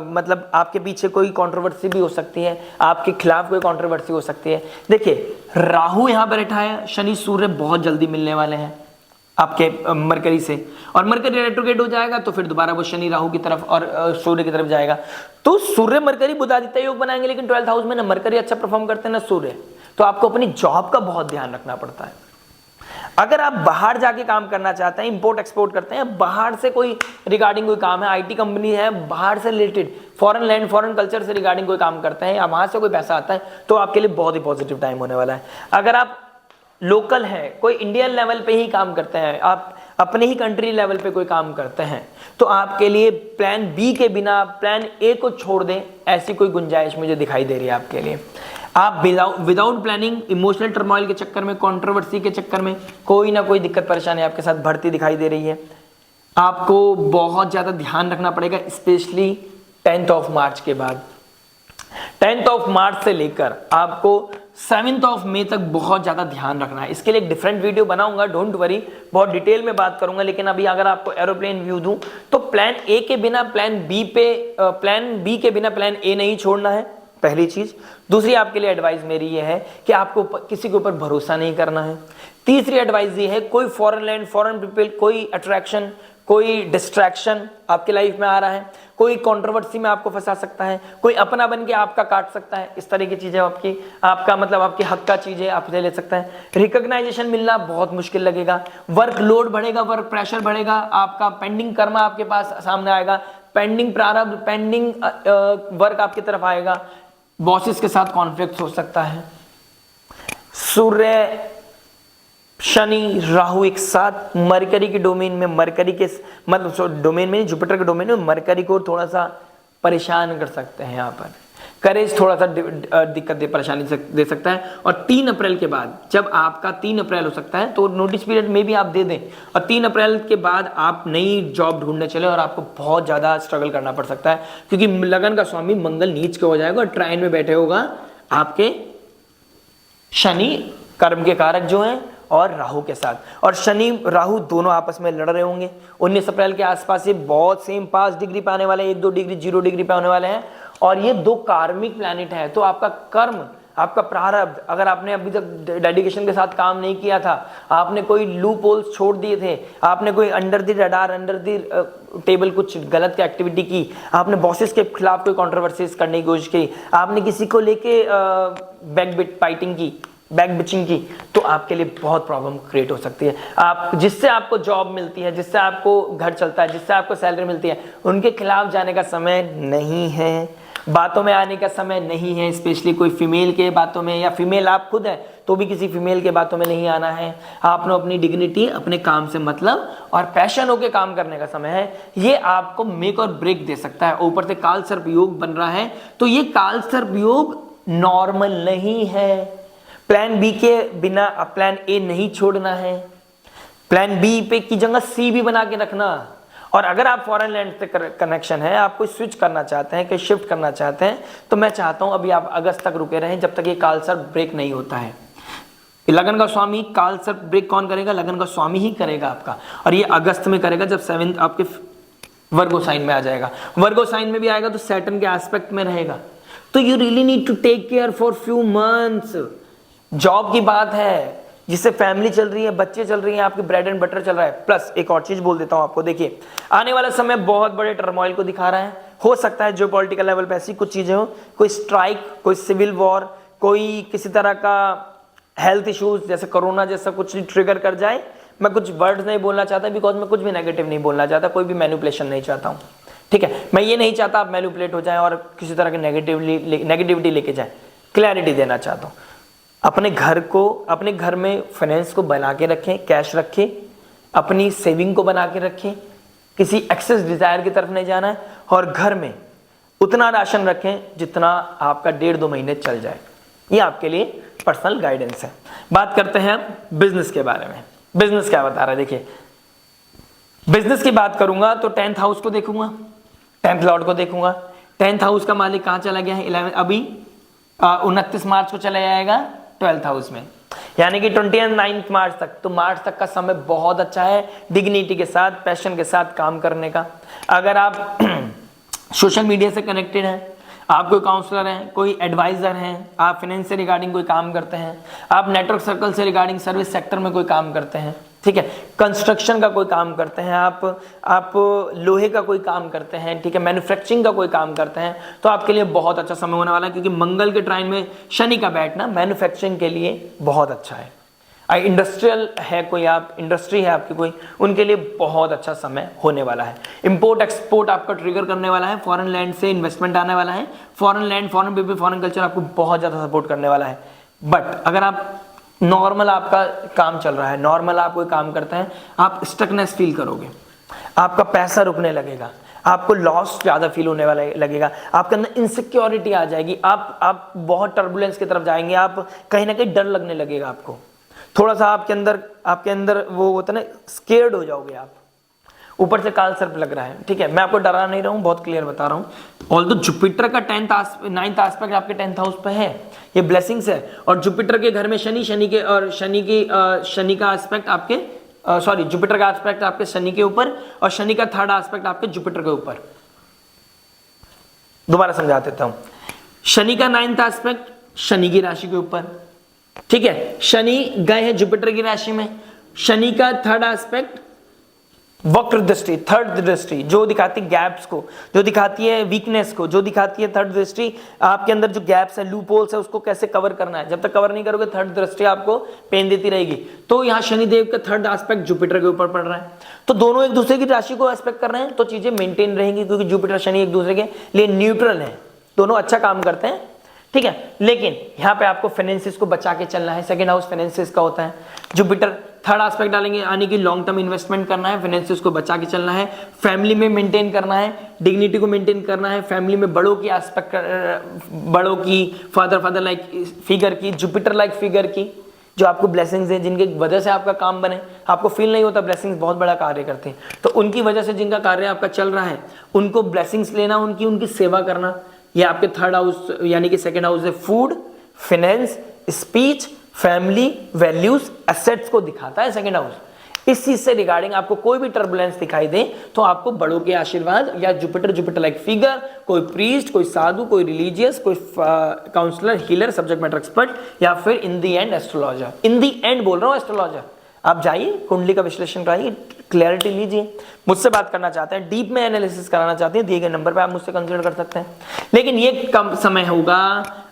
मतलब आपके पीछे कोई कंट्रोवर्सी भी हो सकती है, आपके खिलाफ कोई कंट्रोवर्सी हो सकती है। देखिए राहु यहां पर बैठा है, शनि सूर्य बहुत जल्दी मिलने वाले हैं आपके मरकरी से, और मरकरी रेट्रोग्रेड हो जाएगा तो फिर दोबारा वो शनि राहु की तरफ और सूर्य की तरफ जाएगा, तो सूर्य मरकरी बुधादित्य योग बनाएंगे, लेकिन 12th हाउस में ना मरकरी अच्छा परफॉर्म करते हैं ना सूर्य, तो आपको अपनी जॉब का बहुत ध्यान रखना पड़ता है। अगर आप बाहर जाके काम करना चाहते हैं, इंपोर्ट एक्सपोर्ट करते हैं, बाहर से कोई रिगार्डिंग कोई काम है, IT कंपनी है, बाहर से related foreign land foreign culture से रिगार्डिंग कोई काम करते हैं, या वहां से कोई पैसा आता है, तो आपके लिए बहुत ही पॉजिटिव टाइम होने वाला है। अगर आप लोकल है, कोई इंडियन लेवल पे ही काम करते हैं, आप अपने ही कंट्री लेवल पे कोई काम करते हैं, तो आपके लिए प्लान बी के बिना प्लान ए को छोड़ दें, ऐसी कोई गुंजाइश मुझे दिखाई दे रही है आपके लिए। आप विदाउट प्लानिंग इमोशनल टर्मोइल के चक्कर में, कंट्रोवर्सी के चक्कर में कोई ना कोई दिक्कत परेशानी आपके साथ बढ़ती दिखाई दे रही है। आपको बहुत ज्यादा ध्यान रखना पड़ेगा, स्पेशली 10th ऑफ मार्च के बाद। 10th ऑफ मार्च से लेकर आपको 7th ऑफ मई तक बहुत ज्यादा ध्यान रखना है। इसके लिए एक डिफरेंट वीडियो बनाऊंगा, डोंट वरी, बहुत डिटेल में बात करूंगा, लेकिन अभी अगर आपको एरोप्लेन व्यू दूं तो प्लान ए के बिना प्लान बी के बिना प्लान ए नहीं छोड़ना है, पहली चीज। दूसरी आपके लिए एडवाइस मेरी ये है कि आपको किसी के ऊपर भरोसा नहीं करना है। तीसरी एडवाइस ये है, कोई फॉरेन लैंड, फॉरेन पीपल, कोई अट्रैक्शन, कोई डिस्ट्रैक्शन आपके लाइफ में आ रहा है, कोई कंट्रोवर्सी में आपको फंसा सकता है, कोई अपना बन के आपका काट सकता है, इस तरह की चीजें आपका मतलब आपके हक का चीजें आपसे ले सकता है। रिकॉग्नाइजेशन मिलना बहुत मुश्किल लगेगा, वर्क लोड बढ़ेगा, वर्क प्रेशर बढ़ेगा, आपका पेंडिंग कर्मा आपके पास सामने आएगा, पेंडिंग प्रारब्ध, पेंडिंग वर्क आपकी तरफ आएगा, बॉसेस के साथ कॉन्फ्लिक्ट हो सकता है। सूर्य शनि राहु एक साथ मरकरी के डोमेन में, मरकरी के मतलब डोमेन में, जुपिटर के डोमेन में मरकरी को थोड़ा सा परेशान कर सकते हैं। यहाँ पर करेज थोड़ा सा दिक्कत परेशानी दे सकता है। और 3 अप्रैल के बाद, जब आपका 3 अप्रैल हो सकता है, तो नोटिस पीरियड में भी आप दे दें, और 3 अप्रैल के बाद आप नई जॉब ढूंढने चले और आपको बहुत ज़्यादा स्ट्रगल करना पड़ सकता है, क्योंकि लगन का स्वामी मंगल नीच के हो जाएगा और ट्राइन में बैठे होगा आपके शनि, कर्म के कारक जो हैं, और राहु के साथ। और शनि राहु दोनों आपस में लड़ रहे होंगे। 19 अप्रैल के आसपास ये बहुत सेम 5 डिग्री पे आने वाले हैं, 1-2 डिग्री 0 डिग्री पे आने वाले हैं, और ये 2 कार्मिक प्लैनेट है। तो आपका कर्म, आपका प्रारब्ध, अगर आपने अभी तक डेडिकेशन के साथ काम नहीं किया था, आपने कोई लूप होल्स छोड़ दिए थे, आपने कोई under the radar, under the table कुछ गलत एक्टिविटी की, आपने बॉसेस के खिलाफ कोई कंट्रोवर्सीज करने की कोशिश की, आपने किसी को लेके बैक फाइटिंग की, बैक बिचिंग की, तो आपके लिए बहुत प्रॉब्लम क्रिएट हो सकती है। आप जिससे आपको जॉब मिलती है, जिससे आपको घर चलता है, जिससे आपको सैलरी मिलती है, उनके खिलाफ जाने का समय नहीं है, बातों में आने का समय नहीं है, स्पेशली कोई फीमेल के बातों में, या फीमेल आप खुद है तो भी किसी फीमेल के बातों में नहीं आना है। आपने अपनी डिग्निटी, अपने काम से मतलब और पैशन होके काम करने का समय है। ये आपको मेक और ब्रेक दे सकता है। ऊपर से काल सर्प योग बन रहा है, तो ये काल सर्प योग नॉर्मल नहीं है। प्लान बी के बिना प्लान ए नहीं छोड़ना है, प्लान बी पे की जगह सी भी बना के रखना। और अगर आप फॉरेन लैंड से कनेक्शन है, आप कोई स्विच करना चाहते हैं, कोई शिफ्ट करना चाहते हैं, तो मैं चाहता हूं अभी आप अगस्त तक रुके रहें, जब तक ये काल सर्प ब्रेक नहीं होता है। लगन का स्वामी काल सर्प ब्रेक कौन करेगा? लगन का स्वामी ही करेगा आपका, और ये अगस्त में करेगा, जब 7th आपके वर्गो साइन में आ जाएगा। वर्गो साइन में भी आएगा तो सैटर्न के एस्पेक्ट में रहेगा। तो you really need to take care for few months. Job की बात है, जिससे फैमिली चल रही है, बच्चे चल रही हैं, आपकी ब्रेड एंड बटर चल रहा है। प्लस एक और चीज बोल देता हूं आपको, देखिए आने वाला समय बहुत बड़े टर्मोइल को दिखा रहा है। हो सकता है जो पॉलिटिकल लेवल पे ऐसी कुछ चीजें हो, कोई स्ट्राइक, कोई सिविल वॉर, कोई किसी तरह का हेल्थ इश्यूज जैसे कोरोना जैसा कुछ ट्रिगर कर जाए। मैं कुछ वर्ड्स नहीं बोलना चाहता बिकॉज मैं कुछ भी नेगेटिव नहीं बोलना चाहता, कोई भी मैनिपुलेशन नहीं चाहता हूँ, ठीक है। मैं ये नहीं चाहता आप मैनिपुलेट हो जाएं और किसी तरह की नेगेटिविटी लेके जाएं, क्लैरिटी देना चाहता हूँ। अपने घर में फाइनेंस को बना के रखें, कैश रखें, अपनी सेविंग को बना के रखें, किसी एक्सेस डिजायर की तरफ नहीं जाना है, और घर में उतना राशन रखें जितना आपका 1.5-2 महीने चल जाए। ये आपके लिए पर्सनल गाइडेंस है। बात करते हैं बिजनेस के बारे में। बिजनेस क्या बता रहा है, देखिए बिजनेस की बात करूंगा तो 10th हाउस को देखूंगा, 10th लॉर्ड को देखूंगा। 10th हाउस का मालिक कहां चला गया है, 11 अभी 29 मार्च को चला जाएगा 12th हाउस में, यानी कि 29 मार्च तक। तो मार्च तक का समय बहुत अच्छा है डिग्निटी के साथ, पैशन के साथ काम करने का। अगर आप सोशल मीडिया से कनेक्टेड हैं, आप कोई काउंसलर हैं, कोई एडवाइजर हैं, आप फाइनेंस से रिगार्डिंग कोई काम करते हैं, आप नेटवर्क सर्कल से रिगार्डिंग सर्विस सेक्टर में कोई काम करते हैं, ठीक है, कंस्ट्रक्शन का कोई काम करते हैं, आप लोहे का कोई काम करते हैं, ठीक है, मैन्युफैक्चरिंग का कोई काम करते हैं, तो आपके लिए बहुत अच्छा समय होने वाला है, क्योंकि मंगल के ट्राइन में शनि का बैठना मैन्युफैक्चरिंग के लिए बहुत अच्छा है। इंडस्ट्रियल है कोई, आप इंडस्ट्री है आपकी कोई, उनके लिए बहुत अच्छा समय होने वाला है। इंपोर्ट एक्सपोर्ट आपका ट्रिगर करने वाला है, फॉरेन लैंड से इन्वेस्टमेंट आने वाला है, foreign land, foreign people, foreign culture आपको बहुत ज़्यादा सपोर्ट करने वाला है। बट अगर आप नॉर्मल आपका काम चल रहा है, नॉर्मल आप कोई काम करते हैं, आप स्टकनेस फील करोगे, आपका पैसा रुकने लगेगा, आपको लॉस ज़्यादा फील होने वाला लगेगा, आपके अंदर इनसिक्योरिटी आ जाएगी, आप बहुत टर्बुलेंस की तरफ जाएंगे, आप कहीं ना कहीं डर लगने लगेगा आपको, थोड़ा सा आपके अंदर वो होता है ना, स्केर्ड हो जाओगे आप। ऊपर से काल सर्प लग रहा है, ठीक है, मैं आपको डरा नहीं रहा हूँ, बहुत क्लियर बता रहा हूँ। ऑल्दो जुपिटर का 9th एस्पेक्ट आपके 10th हाउस पे है, ये ब्लेसिंग्स है। और जुपिटर के घर में शनि का एस्पेक्ट आपके जुपिटर का एस्पेक्ट आपके शनि के ऊपर, और शनि का 3rd एस्पेक्ट आपके जुपिटर के ऊपर। दोबारा समझा देता हूं, शनि का 9th एस्पेक्ट शनि की राशि के ऊपर, ठीक है, शनि गए हैं जुपिटर की राशि में, शनि का 3rd एस्पेक्ट वक्र दृष्टि, 3rd दृष्टि जो दिखाती है गैप्स को, जो दिखाती है वीकनेस को, जो दिखाती है 3rd दृष्टि आपके अंदर जो गैप्स है, लूप होल्स है, उसको कैसे कवर करना है। जब तक कवर नहीं करोगे 3rd दृष्टि आपको पेन देती रहेगी। तो यहाँ शनिदेव का 3rd एस्पेक्ट जुपिटर के ऊपर पड़ रहा है, तो दोनों एक दूसरे की राशि को एस्पेक्ट कर रहे हैं, तो चीजें मेंटेन रहेंगी, क्योंकि जुपिटर शनि एक दूसरे के लिए न्यूट्रल है, दोनों अच्छा काम करते हैं, ठीक है। लेकिन यहाँ पे आपको फाइनेंसिस को बचा के चलना है। 2nd हाउस फाइनेंसिस का होता है, जुपिटर 3rd एस्पेक्ट डालेंगे, यानी कि लॉन्ग टर्म इन्वेस्टमेंट करना है, फाइनेंसिस को बचा के चलना है, फैमिली में मेंटेन करना है, डिग्निटी को मेंटेन करना है, फैमिली में बड़ों की एस्पेक्ट, बड़ों की, फादर लाइक फिगर की, जुपिटर लाइक फिगर की, जो आपको ब्लेसिंग्स है, जिनकी वजह से आपका काम बने, आपको फील नहीं होता ब्लेसिंग्स बहुत बड़ा कार्य करते हैं, तो उनकी वजह से जिनका कार्य आपका चल रहा है, उनको ब्लेसिंग्स लेना, उनकी सेवा करना। ये आपके 3rd हाउस यानी कि 2nd हाउस है, food, finance, speech, family, values, assets को दिखाता है 2nd हाउस। इस चीज से रिगार्डिंग आपको कोई भी टर्बुलेंस दिखाई दे तो आपको बड़ों के आशीर्वाद या जुपिटर लाइक फिगर, कोई प्रीस्ट, कोई साधु, कोई रिलीजियस, कोई counsellor, healer, subject matter expert, या फिर in the end astrologer, in the end बोल रहा हूँ एस्ट्रोलॉजर, आप जाइए कुंडली का विश्लेषण कराइए, क्लैरिटी लीजिए। मुझसे बात करना चाहते हैं, डीप में एनालिसिस कराना चाहते हैं, दिए गए नंबर पे आप मुझसे कंसिडर कर सकते हैं। लेकिन ये कम समय होगा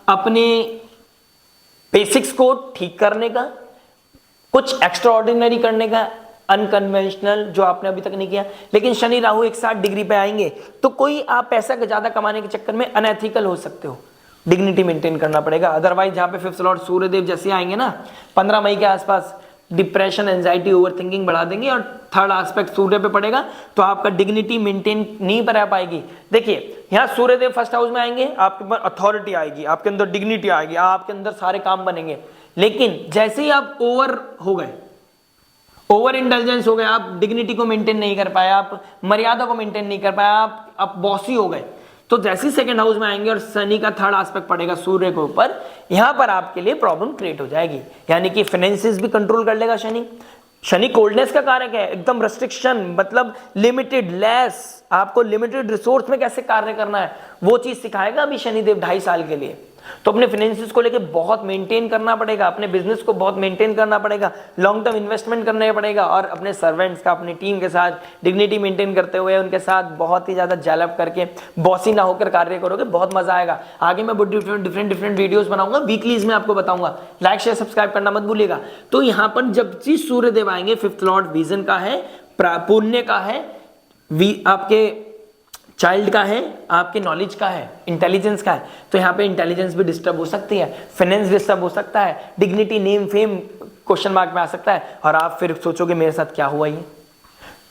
अपने बेसिक्स को ठीक करने का, कुछ एक्स्ट्रा ऑर्डिनरी करने का, अनकन्वेंशनल जो आपने अभी तक नहीं किया। लेकिन शनि राहु 160 डिग्री पे आएंगे तो कोई आप पैसा ज्यादा कमाने के चक्कर में अनएथिकल हो सकते हो, डिग्निटी मेंटेन करना पड़ेगा। अदरवाइज जहां पे 5th लॉर्ड सूर्यदेव जैसे आएंगे ना 15 मई के आसपास, डिप्रेशन, एंजाइटी, ओवरथिंकिंग बढ़ा देंगे, और 3rd एस्पेक्ट सूर्य पे पड़ेगा तो आपका डिग्निटी मेंटेन नहीं रह पाएगी। देखिए यहाँ सूर्यदेव 1st हाउस में आएंगे, आपके ऊपर अथॉरिटी आएगी, आपके अंदर डिग्निटी आएगी, आपके अंदर सारे काम बनेंगे। लेकिन जैसे ही आप ओवर इंटेलिजेंस हो गए, आप डिग्निटी को मेंटेन नहीं कर पाए, आप मर्यादा को मेंटेन नहीं कर पाए, आप बॉसी हो गए, तो जैसे ही 2nd हाउस में आएंगे और शनि का 3rd एस्पेक्ट पड़ेगा सूर्य के ऊपर, यहां पर आपके लिए प्रॉब्लम क्रिएट हो जाएगी। यानी कि फाइनेंसिस भी कंट्रोल कर लेगा शनि कोल्डनेस का कारक है, एकदम रेस्ट्रिक्शन, मतलब लिमिटेड, लेस, आपको लिमिटेड रिसोर्स में कैसे कार्य करना है वो चीज सिखाएगा अभी शनिदेव 2.5 साल के लिए। तो अपने फाइनेंसिस को लेके बहुत मेंटेन करना पड़ेगा, अपने बिजनेस को बहुत मेंटेन करना पड़ेगा, लॉन्ग टर्म इन्वेस्टमेंट करना पड़ेगा और अपने सर्वेंट्स का, अपनी टीम के साथ डिग्निटी मेंटेन करते हुए उनके साथ बहुत ही ज्यादा जेलअप करके बॉसी ना होकर कार्य करोगे, बहुत मजा आएगा। आगे मैं डिफरेंट वीडियोस बनाऊंगा, वीकलीज में आपको बताऊंगा। लाइक शेयर सब्सक्राइब करना मत भूलिएगा। तो यहाँ पर जब चीज सूर्यदेव आएंगे, फिफ्थ लॉर्ड विजन का है, पुण्य का है, आपके चाइल्ड का है, आपके नॉलेज का है, इंटेलिजेंस का है, तो यहाँ पे इंटेलिजेंस भी डिस्टर्ब हो सकती है, फाइनेंस डिस्टर्ब हो सकता है, dignity name fame question mark में आ सकता है और आप फिर सोचोगे मेरे साथ क्या हुआ ये।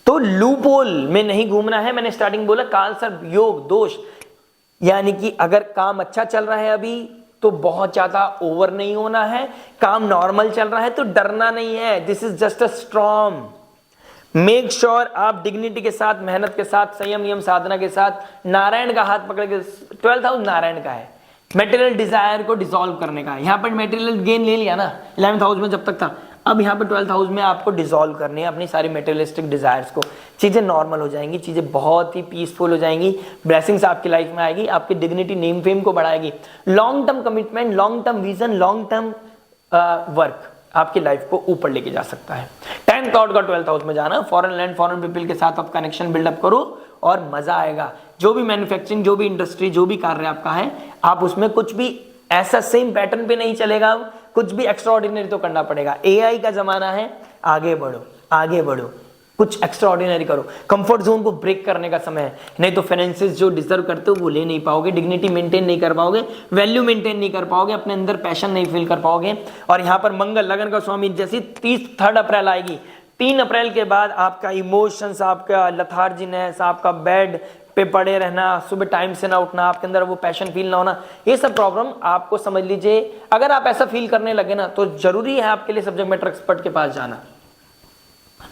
तो लूप होल में नहीं घूमना है। मैंने स्टार्टिंग बोला काल सर्प योग दोष, यानी कि अगर काम अच्छा चल रहा है अभी तो बहुत ज्यादा ओवर नहीं होना है, काम नॉर्मल चल रहा है तो डरना नहीं है, this is just a storm. Make sure आप डिग्निटी के साथ, मेहनत के साथ, संयम नियम साधना के साथ नारायण का हाथ पकड़ के, 12th हाउस नारायण का है, मेटेरियल डिजायर को डिसॉल्व करने का है। यहाँ पर मेटेरियल गेन ले लिया ना 11th हाउस में जब तक था, अब यहाँ पर 12th हाउस में आपको डिसॉल्व करनी है अपनी सारी मेटेरियलिस्टिक डिजायर्स को। चीजें नॉर्मल हो जाएंगी, चीजें बहुत ही पीसफुल हो जाएंगी, ब्लेसिंग्स आपकी लाइफ में आएगी, आपकी डिग्निटी नेम फेम को बढ़ाएगी। Long term commitment, long term vision, long term work आपकी लाइफ को ऊपर लेके जा सकता है। 10th लॉर्ड का 12th हाउस में जाना, फॉरेन लैंड, फॉरेन पीपल के साथ आप कनेक्शन बिल्डअप करो और मजा आएगा। जो भी मैन्युफैक्चरिंग, जो भी इंडस्ट्री, जो भी कार्य आपका है, आप उसमें कुछ भी ऐसा सेम पैटर्न पे नहीं चलेगा, कुछ भी एक्स्ट्राऑर्डिनरी तो करना पड़ेगा। एआई का जमाना है, आगे बढ़ो, आगे बढ़ो, कुछ एक्स्ट्राऑर्डिनरी करो, कंफर्ट जोन को ब्रेक करने का समय है। नहीं तो फाइनेंसेस जो डिजर्व करते हो वो ले नहीं पाओगे, डिग्निटी मेंटेन नहीं कर पाओगे, वैल्यू मेंटेन नहीं कर पाओगे, अपने अंदर पैशन नहीं फील कर पाओगे। और यहाँ पर मंगल लगन का स्वामी जैसी 3 अप्रैल आएगी, 3 अप्रैल के बाद आपका इमोशंस, आपका लथार्जीनेस, आपका बेड पे पड़े रहना, सुबह टाइम से ना उठना, आपके अंदर वो पैशन फील ना होना, ये सब प्रॉब्लम आपको समझ लीजिए। अगर आप ऐसा फील करने लगे ना तो जरूरी है आपके लिए सब्जेक्ट मैटर एक्सपर्ट के पास जाना।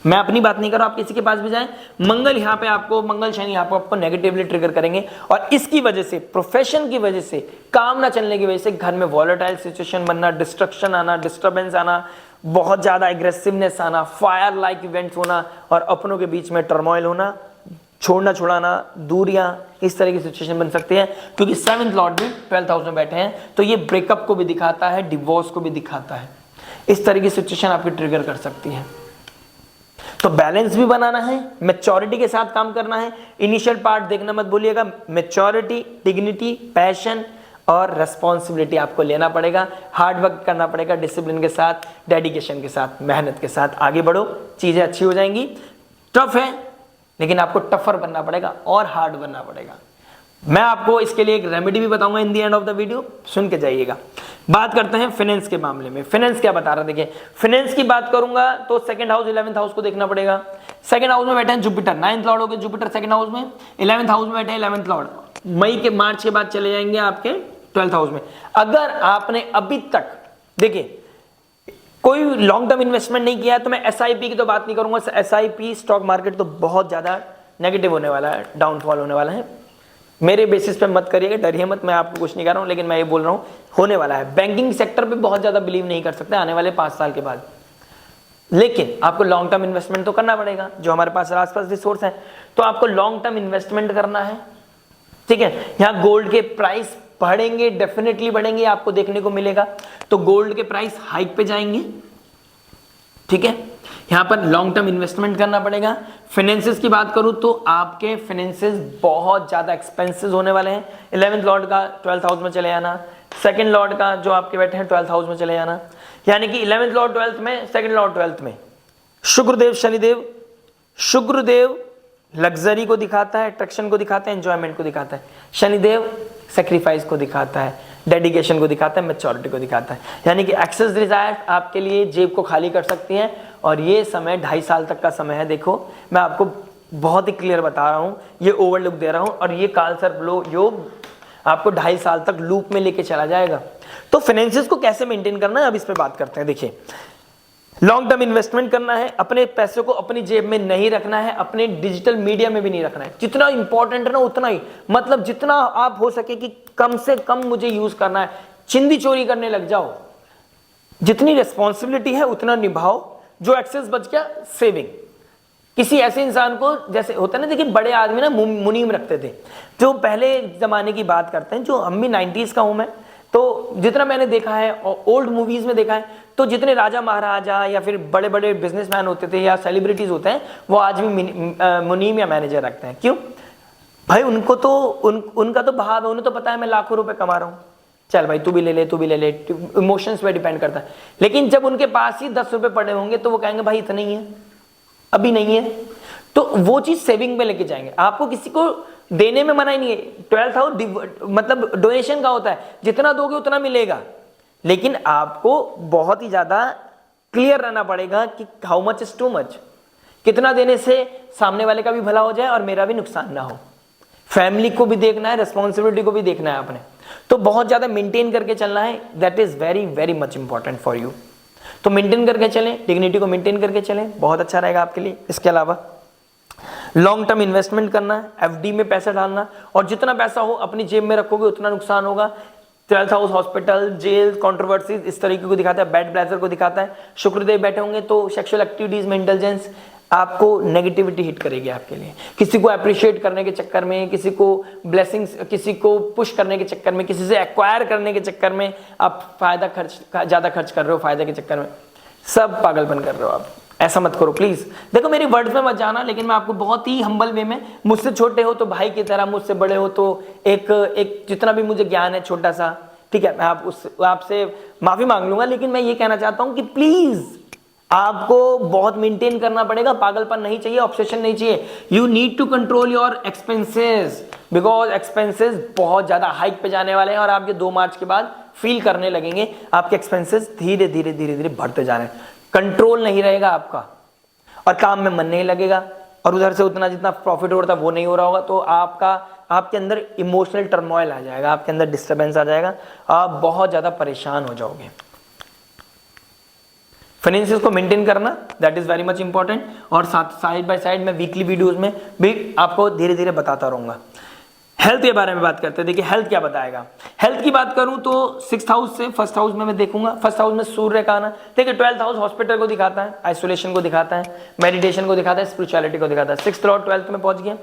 मैं अपनी बात नहीं कर रहा, आप किसी के पास भी जाएं, मंगल यहाँ पे आपको, मंगल शनि यहाँ पे आपको नेगेटिवली ट्रिगर करेंगे और इसकी वजह से, प्रोफेशन की वजह से, काम ना चलने की वजह से घर में वॉलेटाइल सिचुएशन बनना, डिस्ट्रक्शन आना, डिस्टर्बेंस आना, बहुत ज्यादा एग्रेसिवनेस आना, फायर लाइक इवेंट्स होना और अपनों के बीच में टर्मोइल होना, छोड़ना छुड़ाना, दूरियां, इस तरह की सिचुएशन बन सकती है। क्योंकि 7th लॉर्ड भी 12th हाउस में बैठे हैं, तो ये ब्रेकअप को भी दिखाता है, डिवोर्स को भी दिखाता है। इस तरह की सिचुएशन आपकी ट्रिगर कर सकती है। तो बैलेंस भी बनाना है, मैच्योरिटी के साथ काम करना है। इनिशियल पार्ट देखना मत भूलिएगा, मैच्योरिटी, डिग्निटी, पैशन और रेस्पॉन्सिबिलिटी आपको लेना पड़ेगा, हार्ड वर्क करना पड़ेगा, डिसिप्लिन के साथ, डेडिकेशन के साथ, मेहनत के साथ आगे बढ़ो, चीजें अच्छी हो जाएंगी। टफ है लेकिन आपको टफर बनना पड़ेगा और हार्ड बनना पड़ेगा। मैं आपको इसके लिए एक रेमेडी भी बताऊंगा in the end of the video, सुन के जाइएगा। बात करते हैं फाइनेंस के मामले में। फाइनेंस क्या बता रहा, देखिए फाइनेंस की बात करूंगा तो 2nd हाउस 11th हाउस को देखना पड़ेगा। 2nd हाउस में बैठे हैं जुपिटर, 9th लॉर्ड हो गए जुपिटर 2nd हाउस में, 11th हाउस में बैठे हैं 11th लॉर्ड, मई के मार्च के बाद चले जाएंगे आपके 12th हाउस में। अगर आपने अभी तक, देखिए कोई लॉन्ग टर्म इन्वेस्टमेंट नहीं किया है तो मैं एसआईपी की तो बात नहीं करूंगा, एसआईपी स्टॉक मार्केट तो बहुत ज्यादा नेगेटिव होने वाला है, डाउनफॉल होने वाला है। मेरे बेसिस पे मत करिएगा, डरिए मत, मैं आपको कुछ नहीं कर रहा हूं, लेकिन मैं ये बोल रहा हूं होने वाला है। बैंकिंग सेक्टर पे बहुत ज्यादा बिलीव नहीं कर सकते आने वाले 5 साल के बाद, लेकिन आपको लॉन्ग टर्म इन्वेस्टमेंट तो करना पड़ेगा। जो हमारे पास आसपास रिसोर्स है तो आपको लॉन्ग टर्म इन्वेस्टमेंट करना है, ठीक है। यहाँ गोल्ड के प्राइस बढ़ेंगे, डेफिनेटली बढ़ेंगे, आपको देखने को मिलेगा। तो गोल्ड के प्राइस हाइक पे जाएंगे, ठीक है। यहां पर लॉन्ग टर्म इन्वेस्टमेंट करना पड़ेगा। फाइनेंसेस की बात करूं तो आपके फाइनेंसेस बहुत ज्यादा एक्सपेंसेस होने वाले हैं। 11th लॉर्ड का 12th हाउस में चले जाना, 2nd लॉर्ड का जो आपके बैठे हैं 12th हाउस में चले जाना, यानी कि 11th लॉर्ड 12th में, 2nd लॉर्ड 12th में। शुक्रदेव शनिदेव, शुक्रदेव लग्जरी को दिखाता है, अट्रैक्शन को दिखाता है, एंजॉयमेंट को दिखाता है। शनिदेव सेक्रीफाइस को दिखाता है, डेडिकेशन को दिखाता है, मैच्योरिटी को दिखाता है। यानी कि एक्सेस डिजायर आपके लिए जेब को खाली कर सकती हैं और ये समय 2.5 साल तक का समय है। देखो मैं आपको बहुत ही क्लियर बता रहा हूं, ये ओवरलुक दे रहा हूं और ये काल सर्प योग आपको 2.5 साल तक लूप में लेके चला जाएगा। तो फाइनेंसेस को कैसे मेंटेन करना है अब इस पे बात करते हैं। देखिए लॉन्ग टर्म इन्वेस्टमेंट करना है, अपने पैसे को अपनी जेब में नहीं रखना है, अपने डिजिटल मीडिया में भी नहीं रखना है। जितना इंपॉर्टेंट है ना उतना ही, मतलब जितना आप हो सके कि कम से कम मुझे यूज करना है। चिंदी चोरी करने लग जाओ, जितनी रिस्पॉन्सिबिलिटी है उतना निभाओ, जो एक्सेस बच गया सेविंग। किसी ऐसे इंसान को, जैसे होता है ना, देखिए बड़े आदमी ना मुनीम रखते थे, जो पहले जमाने की बात करते हैं, जो हम भी 90s का हूं मैं, तो जितना मैंने देखा है और ओल्ड मूवीज में देखा है, तो जितने राजा महाराजा या फिर बड़े बड़े बिजनेसमैन होते थे या सेलिब्रिटीज होते हैं, वो आज भी मुनीम या मैनेजर रखते हैं। क्यों भाई? उनको तो उनका तो भाव है, उन्हें तो पता है मैं लाखों रुपए कमा रहा हूं, चल भाई तू भी ले ले, तू भी ले ले। इमोशंस पे डिपेंड करता है। लेकिन जब उनके पास ही 10 रुपए पड़े होंगे तो वो कहेंगे भाई इतना ही है, अभी नहीं है, तो वो चीज सेविंग में लेके जाएंगे। आपको किसी को देने में मना ही नहीं है। 12th हाउस मतलब डोनेशन का होता है, जितना दोगे उतना मिलेगा, लेकिन आपको बहुत ही ज्यादा क्लियर रहना पड़ेगा कि how much is too much. कितना देने से सामने वाले का भी भला हो जाए और मेरा भी नुकसान ना हो। फैमिली को भी देखना है, रिस्पॉन्सिबिलिटी को भी देखना है आपने, तो बहुत ज्यादा मेंटेन करके चलना है। That is very very much important for you. तो मेंटेन करके चलें, डिग्निटी को मेंटेन करके चलें, बहुत अच्छा रहेगा आपके लिए। इसके अलावा लॉन्ग टर्म इन्वेस्टमेंट करना है, एफडी में पैसा डालना, और जितना पैसा हो अपनी जेब में रखोगे उतना नुकसान होगा। 12th house hospital, jail, controversies इस तरीके को दिखाता है, बैड ब्लेजर को दिखाता है। शुक्रदेव बैठे होंगे तो सेक्सुअल एक्टिविटीज में इंटेलिजेंस, आपको नेगेटिविटी हिट करेगी आपके लिए। किसी को अप्रिशिएट करने के चक्कर में, किसी को ब्लेसिंग्स, किसी को पुश करने के चक्कर में, किसी से एक्वायर करने के चक्कर में आप ज्यादा खर्च कर रहे हो, फायदे के चक्कर में सब पागलपन कर रहे हो आप। ऐसा मत करो प्लीज। देखो मेरी वर्ड्स में मत जाना, लेकिन मैं आपको बहुत ही हम्बल वे में, मुझसे छोटे हो तो भाई की तरह, मुझसे बड़े हो तो एक जितना भी मुझे ज्ञान है छोटा सा, ठीक है, मैं आपसे माफी मांग लूंगा। लेकिन मैं ये कहना चाहता हूं कि प्लीज आपको बहुत मेंटेन करना पड़ेगा। पागलपन नहीं चाहिए, ऑब्सेशन नहीं चाहिए। You need to control your expenses, because expenses बहुत ज्यादा हाइक पे जाने वाले हैं और आप ये 2 मार्च के बाद फील करने लगेंगे। आपके एक्सपेंसेस धीरे धीरे धीरे धीरे बढ़ते जा रहे हैं, कंट्रोल नहीं रहेगा आपका, और काम में मन नहीं लगेगा, और उधर से उतना जितना प्रॉफिट हो रहा था वो नहीं हो रहा होगा। तो आपके अंदर इमोशनल टर्मोइल आ जाएगा, आपके अंदर डिस्टर्बेंस आ जाएगा, आप बहुत ज्यादा परेशान हो जाओगे। फाइनेंसिस को मेंटेन करना, that is very much important. और साथ साइड बाय साइड मैं वीकली वीडियोस में भी आपको धीरे धीरे बताता रहूंगा। हेल्थ के बारे में बात करते हैं। देखिए हेल्थ क्या बताएगा। हेल्थ की बात करूं तो 6th हाउस से 1st हाउस में मैं देखूंगा। 1st हाउस में सूर्य का आना, देखिए 12th हाउस हॉस्पिटल को दिखाता है, आइसोलेशन को दिखाता है, मेडिटेशन को दिखाता है, स्पिरिचुअलिटी को दिखाता है। 6th लॉर्ड 12th में पहुंच गया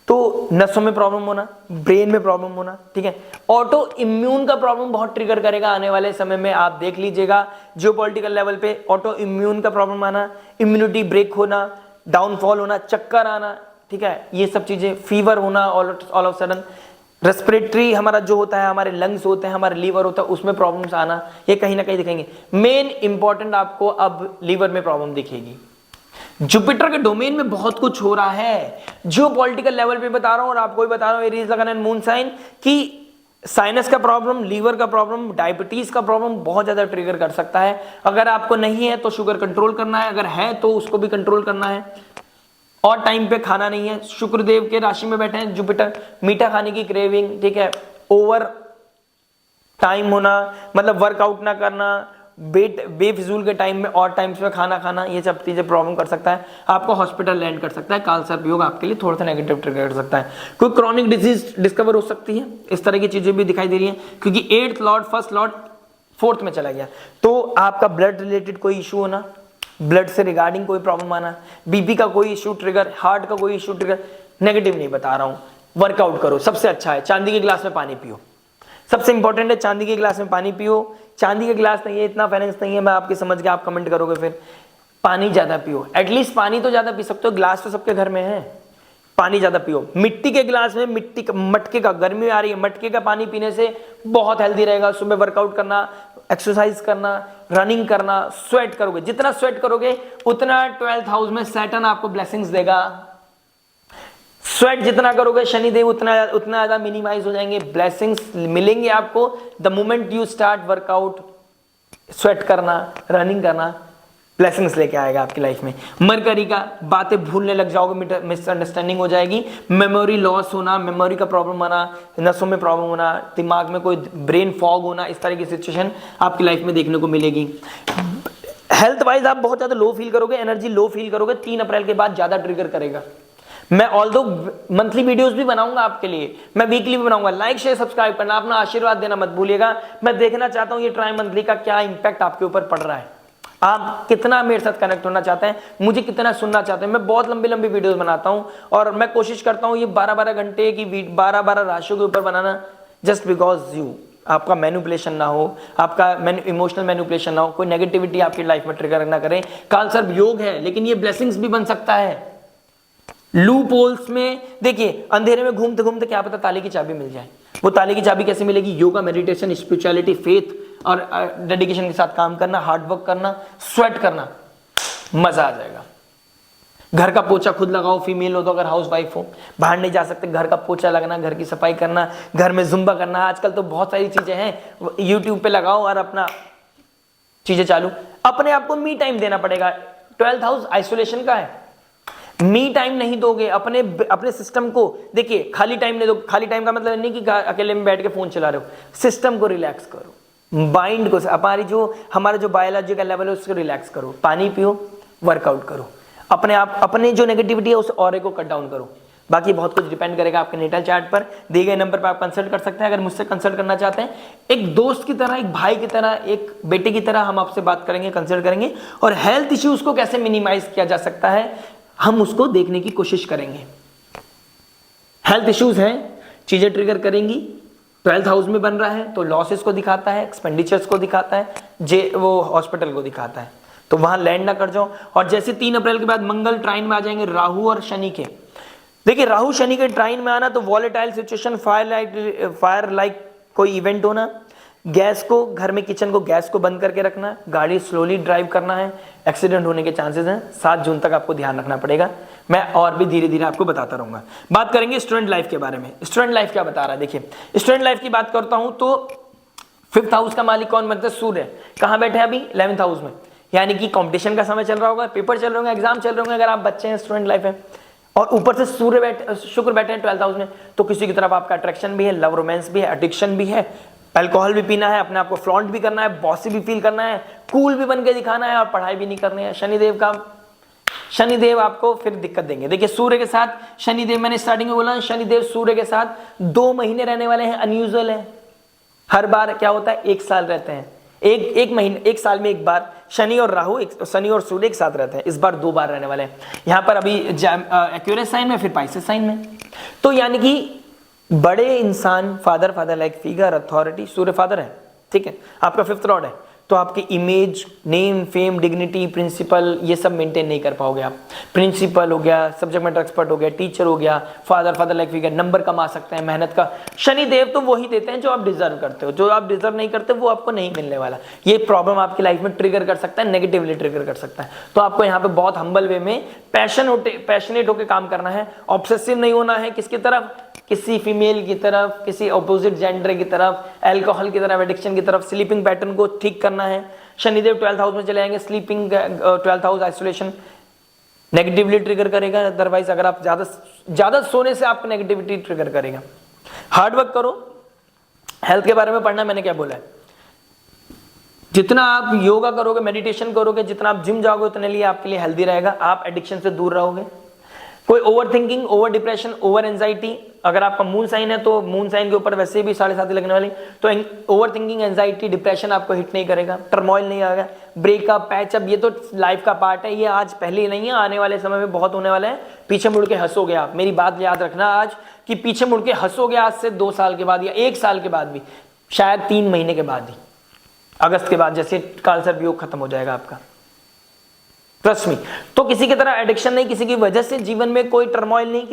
तो नसों में प्रॉब्लम होना, ब्रेन में प्रॉब्लम होना, ठीक है। ऑटो इम्यून का प्रॉब्लम बहुत ट्रिगर करेगा आने वाले समय में, आप देख लीजिएगा। जियोपॉलिटिकल लेवल पे ऑटो इम्यून का प्रॉब्लम आना, इम्यूनिटी ब्रेक होना, डाउनफॉल होना, चक्कर आना, ठीक है, ये सब चीजें, फीवर होना ऑल ऑफ सडन, रेस्पिरेटरी हमारा जो होता है, हमारे लंग्स होते हैं, हमारे लीवर होता है, उसमें प्रॉब्लम्स आना, ये कहीं ना कहीं दिखेंगे। मेन इंपॉर्टेंट आपको अब लीवर में प्रॉब्लम दिखेगी। जुपिटर के डोमेन में बहुत कुछ हो रहा है, जियोपॉलिटिकल लेवल पे बता रहा हूं, और आपको भी बता रहा हूं, एरीज लगन एंड मून साइन, कि साइनस का प्रॉब्लम, लीवर का प्रॉब्लम, डायबिटीज का प्रॉब्लम बहुत ज्यादा ट्रिगर कर सकता है। अगर आपको नहीं है तो शुगर कंट्रोल करना है, अगर है तो उसको भी कंट्रोल करना है, और टाइम पे खाना नहीं है। शुक्रदेव के राशि में बैठे हैं जुपिटर, मीठा खाने की क्रेविंग, ठीक है, ओवर टाइम होना, मतलब वर्कआउट ना करना, बेफिजूल के टाइम में और टाइम्स में खाना खाना, ये सब चीजें प्रॉब्लम कर सकता है, आपको हॉस्पिटल लैंड कर सकता है। काल सर्प योग आपके लिए थोड़ा सा नेगेटिव ट्रिगर कर सकता है। कोई क्रॉनिक डिजीज डिस्कवर हो सकती है, इस तरह की चीजें भी दिखाई दे रही हैं, क्योंकि 8th Lord 1st Lord 4th में चला गया। तो आपका ब्लड रिलेटेड कोई इशू होना, ब्लड से रिगार्डिंग कोई प्रॉब्लम आना, बीपी का कोई इशू ट्रिगर, हार्ट का कोई इशू ट्रिगर, नेगेटिव नहीं बता रहा हूं। वर्कआउट करो, सबसे अच्छा है चांदी के गिलास में पानी पियो, सबसे इंपॉर्टेंट है चांदी के गिलास में पानी पियो। चांदी के गिलास नहीं है, इतना फाइनेंस नहीं है, मैं आपके समझ के आप कमेंट करोगे फिर, पानी ज्यादा पियो, एटलीस्ट पानी तो ज्यादा पी सकते हो, गिलास तो सबके घर में है, पानी ज्यादा पियो। मिट्टी के गिलास में, मिट्टी का, मटके का, गर्मी आ रही है, मटके का पानी पीने से बहुत हेल्दी रहेगा। सुबह वर्कआउट करना, एक्सरसाइज करना, रनिंग करना, स्वेट करोगे, जितना स्वेट करोगे उतना 12th हाउस में सैटर्न आपको ब्लेसिंग्स देगा। स्वेट जितना करोगे शनिदेव उतना ज्यादा मिनिमाइज हो जाएंगे, ब्लेसिंग्स मिलेंगे आपको the moment you start workout, sweat करना, रनिंग करना, ब्लेसिंग्स लेके आएगा आपकी लाइफ में। मरकरी का बातें भूलने लग जाओगे, मिसअंडरस्टैंडिंग हो जाएगी, मेमोरी लॉस होना, मेमोरी का प्रॉब्लम आना, नसों में प्रॉब्लम होना, दिमाग में कोई ब्रेन फॉग होना, इस तरह की सिचुएशन आपकी लाइफ में देखने को मिलेगी। हेल्थ वाइज आप बहुत ज्यादा लो फील करोगे, एनर्जी लो फील करोगे, 3 अप्रैल के बाद ज्यादा ट्रिगर करेगा। मैं ऑल्दो मंथली वीडियोस भी बनाऊंगा आपके लिए, मैं वीकली भी बनाऊंगा। लाइक शेयर सब्सक्राइब करना, अपना आशीर्वाद देना मत भूलिएगा। मैं देखना चाहता हूं ये ट्राई मंथली का क्या इंपैक्ट आपके ऊपर पड़ रहा है, आप कितना मेरे साथ कनेक्ट होना चाहते हैं, मुझे कितना सुनना चाहते हैं। मैं बहुत लंबी लंबी वीडियोस बनाता हूं और मैं कोशिश करता हूं ये 12-12 घंटे की 12-12 राशियों के ऊपर बनाना, जस्ट बिकॉज यू। आपका मैनिपुलेशन ना हो, आपका इमोशनल मैनिपुलेशन ना हो, कोई नेगेटिविटी आपकी लाइफ में ट्रिगर ना करे। काल सर्प योग है, लेकिन ये ब्लेसिंग्स भी बन सकता है। लूप होल्स में देखिए, अंधेरे में घूमते घूमते क्या पता ताले की चाबी मिल जाए। वो ताले की चाबी कैसे मिलेगी? योगा, मेडिटेशन, स्पिरिचुअलिटी, फेथ और डेडिकेशन के साथ काम करना, हार्ड वर्क करना, स्वेट करना, मजा आ जाएगा। घर का पोछा खुद लगाओ, फीमेल हो तो, अगर हाउस वाइफ हो, बाहर नहीं जा सकते, घर का पोछा लगना, घर की सफाई करना, घर में जुम्बा करना, आजकल तो बहुत सारी चीजें हैं, यूट्यूब पे लगाओ और अपना चीजें चालू। अपने आप को मी टाइम देना पड़ेगा। 12th हाउस आइसोलेशन का है, मी टाइम नहीं दोगे अपने सिस्टम को। देखिए, खाली टाइम नहीं दो। खाली टाइम का मतलब नहीं कि अकेले में बैठ के फोन चला रहे हो। सिस्टम को रिलैक्स करो, माइंड को, हमारा जो बायोलॉजिकल लेवल है उसको रिलैक्स करो, पानी पियो, वर्कआउट करो, अपने जो नेगेटिविटी है उस ऑरे को कट डाउन करो। बाकी बहुत कुछ डिपेंड करेगा आपके नेटल चार्ट पर। दिए गए नंबर पर आप कंसल्ट कर सकते हैं। अगर मुझसे कंसल्ट करना चाहते हैं, एक दोस्त की तरह, एक भाई की तरह, एक बेटे की तरह हम आपसे बात करेंगे, कंसल्ट करेंगे, और हेल्थ इश्यूज को कैसे मिनिमाइज किया जा सकता है हम उसको देखने की कोशिश करेंगे। हेल्थ इश्यूज हैं, चीजें ट्रिगर करेंगी। 12th हाउस में बन रहा है तो लॉसेस को दिखाता है, एक्सपेंडिचर्स को दिखाता है, वो हॉस्पिटल को दिखाता है, तो वहां लैंड ना कर जाओ। और जैसे 3 अप्रैल के बाद मंगल ट्राइन में आ जाएंगे राहु और शनि के। देखिए, राहु शनि के ट्राइन में आना तो वॉलेटाइल सिचुएशन, फायर लाइक कोई इवेंट होना, गैस को, घर में किचन को, गैस को बंद करके रखना, गाड़ी स्लोली ड्राइव करना है, एक्सीडेंट होने के चांसेस हैं। 7 जून तक आपको ध्यान रखना पड़ेगा। मैं और भी धीरे धीरे आपको बताता रहूंगा। बात करेंगे स्टूडेंट लाइफ के बारे में। स्टूडेंट लाइफ क्या बता रहा है? देखिए, स्टूडेंट लाइफ की बात करता हूं तो 5th हाउस का मालिक कौन बनता है? सूर्य। कहां बैठे हैं अभी? 11th हाउस में, यानी कि कंपटीशन का समय चल रहा होगा, पेपर चल रहे होंगे, एग्जाम चल रहे होंगे अगर आप बच्चे हैं, स्टूडेंट लाइफ है, और ऊपर से शुक्र बैठे हैं 12th हाउस में, तो किसी की तरफ आपका अट्रैक्शन भी है, लव रोमांस भी है, एडिक्शन भी है, अल्कोहल भी पीना है, अपने आप को फ्लॉन्ट भी करना है, बॉसी भी फील करना है, कूल भी बन के दिखाना है, और पढ़ाई भी नहीं करनी है। शनिदेव आपको फिर दिक्कत देंगे। देखिए, सूर्य के साथ शनिदेव, मैंने स्टार्टिंग में बोला, शनिदेव सूर्य के साथ 2 महीने रहने वाले हैं, अनयूजुअल है। हर बार क्या होता है? 1 साल रहते हैं। एक महीने, 1 साल में 1 बार शनि और सूर्य एक साथ रहते हैं। इस बार 2 बार रहने वाले हैं। यहां पर अभी एक्वेरियस साइन में, फिर पाइसेस साइन में, तो यानी कि बड़े इंसान, फादर लाइक फिगर, अथॉरिटी, सूर्य फादर है, ठीक है, आपका 5th लॉर्ड है, तो आपकी image, name, fame, dignity, principle, ये सब मेंटेन नहीं कर पाओगे आप। प्रिंसिपल हो गया, सब्जेक्ट मैटर एक्सपर्ट हो गया, टीचर हो गया, फादर लाइक फिगर, नंबर कमा सकते हैं, मेहनत का। शनिदेव तो वही देते हैं जो आप डिजर्व करते हो, जो आप डिजर्व नहीं करते वो आपको नहीं मिलने वाला। ये प्रॉब्लम आपकी लाइफ में ट्रिगर कर सकता है, नेगेटिवली ट्रिगर कर सकता है। तो आपको यहाँ पे बहुत हम्बल वे में पैशनेट होकर काम करना है, ऑब्सेसिव नहीं होना है किसकी तरफ, किसी फीमेल की तरफ, किसी अपोजिट जेंडर की तरफ, अल्कोहल की तरफ, एडिक्शन की तरफ। स्लीपिंग पैटर्न को ठीक करना है। शनिदेव 12th हाउस में चले जाएंगे, sleeping 12th house isolation negatively trigger करेगा। अदरवाइज अगर आप ज्यादा सोने से आपको नेगेटिविटी ट्रिगर करेगा। हार्ड वर्क करो। हेल्थ के बारे में पढ़ना, मैंने क्या बोला है, जितना आप योगा करोगे, मेडिटेशन करोगे, जितना आप जिम जाओगे, उतने लिए आपके लिए हेल्दी रहेगा। आप एडिक्शन से दूर रहोगे। कोई over thinking, over depression, over anxiety, अगर आपका मून साइन है तो मून साइन के ऊपर वैसे भी 7.5 लगने वाली, तो ओवर थिंकिंग, एंजाइटी, डिप्रेशन आपको हिट नहीं करेगा, टर्मोइल नहीं आएगा। ब्रेकअप, पैचअप, ये तो लाइफ का पार्ट है, ये आज पहले नहीं है, आने वाले समय में बहुत होने वाला है। पीछे मुड़ के हंसोगे आप, मेरी बात याद रखना आज, कि पीछे मुड़ के हंसोगे आज से 2 साल के बाद, या 1 साल के बाद भी, शायद 3 महीने के बाद ही, अगस्त के बाद, जैसे काल सर्प योग खत्म हो जाएगा आपका। Trust me. तो किसी की तरह एडिक्शन नहीं, किसी की वजह से जीवन में कोई टर्मोइल नहीं,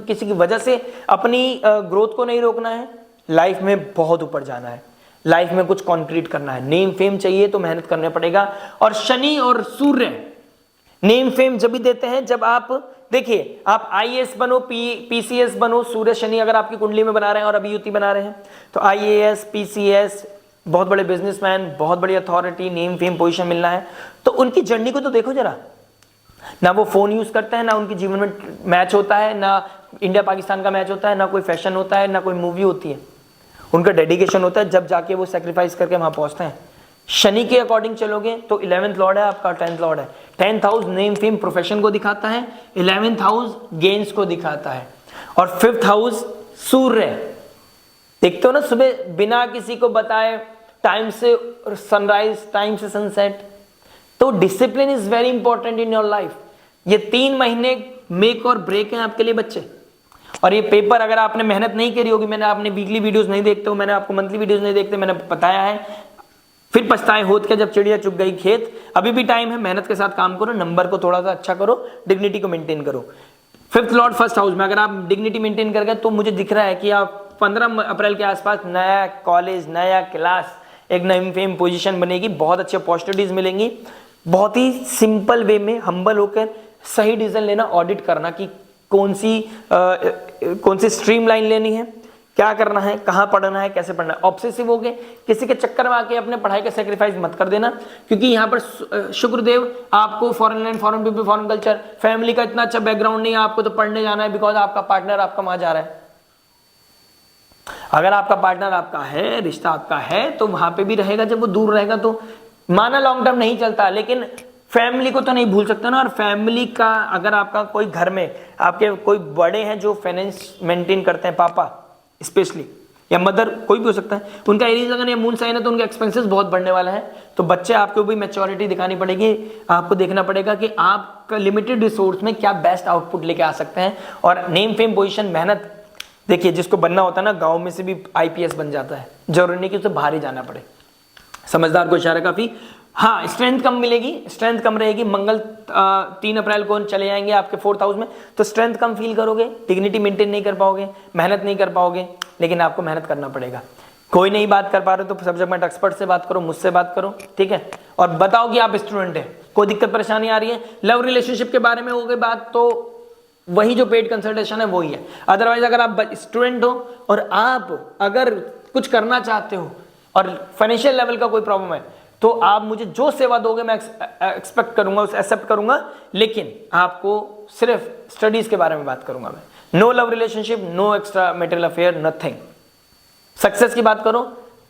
किसी की वजह से अपनी ग्रोथ को नहीं रोकना है। लाइफ में बहुत ऊपर जाना है, लाइफ में कुछ कॉन्क्रीट करना है। नेम फेम चाहिए तो मेहनत करना पड़ेगा। और शनि और सूर्य नेम फेम जब भी देते हैं जब आप, देखिए, आप IAS बनो, PCS बनो। सूर्य शनि अगर आपकी कुंडली में बना रहे हैं और अभी युति बना रहे हैं, तो IAS, PCS, बहुत बड़े बिजनेसमैन, बहुत बड़ी अथॉरिटी, नेम फेम, पोजीशन मिलना है, तो उनकी जर्नी को तो देखो जरा। ना वो फोन यूज करते हैं, ना उनके जीवन में मैच होता है, ना इंडिया पाकिस्तान का मैच होता है, ना कोई फैशन होता है, ना कोई मूवी होती है। उनका डेडिकेशन होता है, जब जाके वो सेक्रीफाइस करके वहां पहुंचते हैं। शनि के अकॉर्डिंग चलोगे तो 11th लॉर्ड है आपका, 10th लॉर्ड है। 10th house name fame profession को दिखाता है, 11th हाउस गेन्स को दिखाता है, और 5th हाउस सूर्य। देखते हो ना, सुबह बिना किसी को बताए टाइम से सनराइज, टाइम से सनसेट। तो discipline is very important in your life. ये 3 महीने मेक और ब्रेक हैं आपके लिए बच्चे, और ये पेपर अगर आपने मेहनत नहीं करी होगी, मैंने आपने वीकली वीडियोस नहीं देखते हो, मैंने आपको मंथली वीडियोस नहीं देखते, मैंने बताया है, फिर पछताए होत के जब चिड़िया चुग गई खेत। अभी भी टाइम है, मेहनत के साथ काम करो, नंबर को थोड़ा सा अच्छा करो, डिग्निटी को मेंटेन करो। 5th लॉर्ड फर्स्ट हाउस में अगर आप डिग्निटी मेंटेन कर गए तो मुझे दिख रहा है कि आप 15 अप्रैल के आसपास नया कॉलेज, नया क्लास, एक नई फेम पोजीशन बनेगी, बहुत अच्छी अपॉर्चुनिटीज मिलेंगी। बहुत ही सिंपल वे में हम्बल होकर सही डिसीजन लेना, ऑडिट करना कि कौन सी स्ट्रीम लाइन लेनी है, क्या करना है, कहाँ पढ़ना है, कैसे पढ़ना है। ऑब्सेसिव हो गए, किसी के चक्कर में आके अपने पढ़ाई का सेक्रीफाइस मत कर देना, क्योंकि यहाँ पर शुक्रदेव आपको foreign land, foreign people, foreign culture, family का इतना अच्छा बैकग्राउंड नहीं है, आपको तो पढ़ने जाना है बिकॉज आपका पार्टनर आपका वहां जा रहा है। अगर आपका पार्टनर आपका है, रिश्ता आपका है, तो वहां पे भी रहेगा। जब वो दूर रहेगा तो माना लॉन्ग टर्म नहीं चलता, लेकिन फैमिली को तो नहीं भूल सकता ना। और फैमिली का अगर आपका कोई घर में आपके कोई बड़े हैं जो फाइनेंस मेंटेन करते हैं, पापा स्पेशली या मदर, कोई भी हो सकता है, उनका एरीज अगर ये मून साइन है तो उनके एक्सपेंसेस बहुत बढ़ने वाला है। तो बच्चे आपको भी मैच्योरिटी दिखानी पड़ेगी, आपको देखना पड़ेगा कि आपका लिमिटेड रिसोर्स में क्या बेस्ट आउटपुट लेके आ सकते हैं। और नेम फेम पोजीशन, मेहनत, देखिए जिसको बनना होता है ना, गांव में से भी आईपीएस बन जाता है, जरूरी नहीं कि उसे बाहर ही जाना पड़े। समझदार को इशारा काफी। हाँ, स्ट्रेंथ कम मिलेगी, स्ट्रेंथ कम रहेगी। मंगल 3 अप्रैल को चले जाएंगे आपके 4th हाउस में, तो स्ट्रेंथ कम फील करोगे, डिग्निटी मेंटेन नहीं कर पाओगे, मेहनत नहीं कर पाओगे, लेकिन आपको मेहनत करना पड़ेगा। कोई नहीं बात कर पा रहे तो सब्जेक्ट मैटर एक्सपर्ट से बात करो, मुझसे बात करो, ठीक है। और बताओ कि आप स्टूडेंट है, कोई दिक्कत परेशानी आ रही है। लव रिलेशनशिप के बारे में हो गई बात, तो वही जो पेड कंसल्टेशन है वही है। अदरवाइज अगर आप स्टूडेंट हो और आप अगर कुछ करना चाहते हो और फाइनेंशियल लेवल का कोई प्रॉब्लम है, तो आप मुझे जो सेवा दोगे मैं एक्सपेक्ट करूंगा, उसे एक्सेप्ट करूंगा, लेकिन आपको सिर्फ स्टडीज के बारे में बात करूंगा मैं। No love relationship, no extra material affair, nothing. Success की बात करो,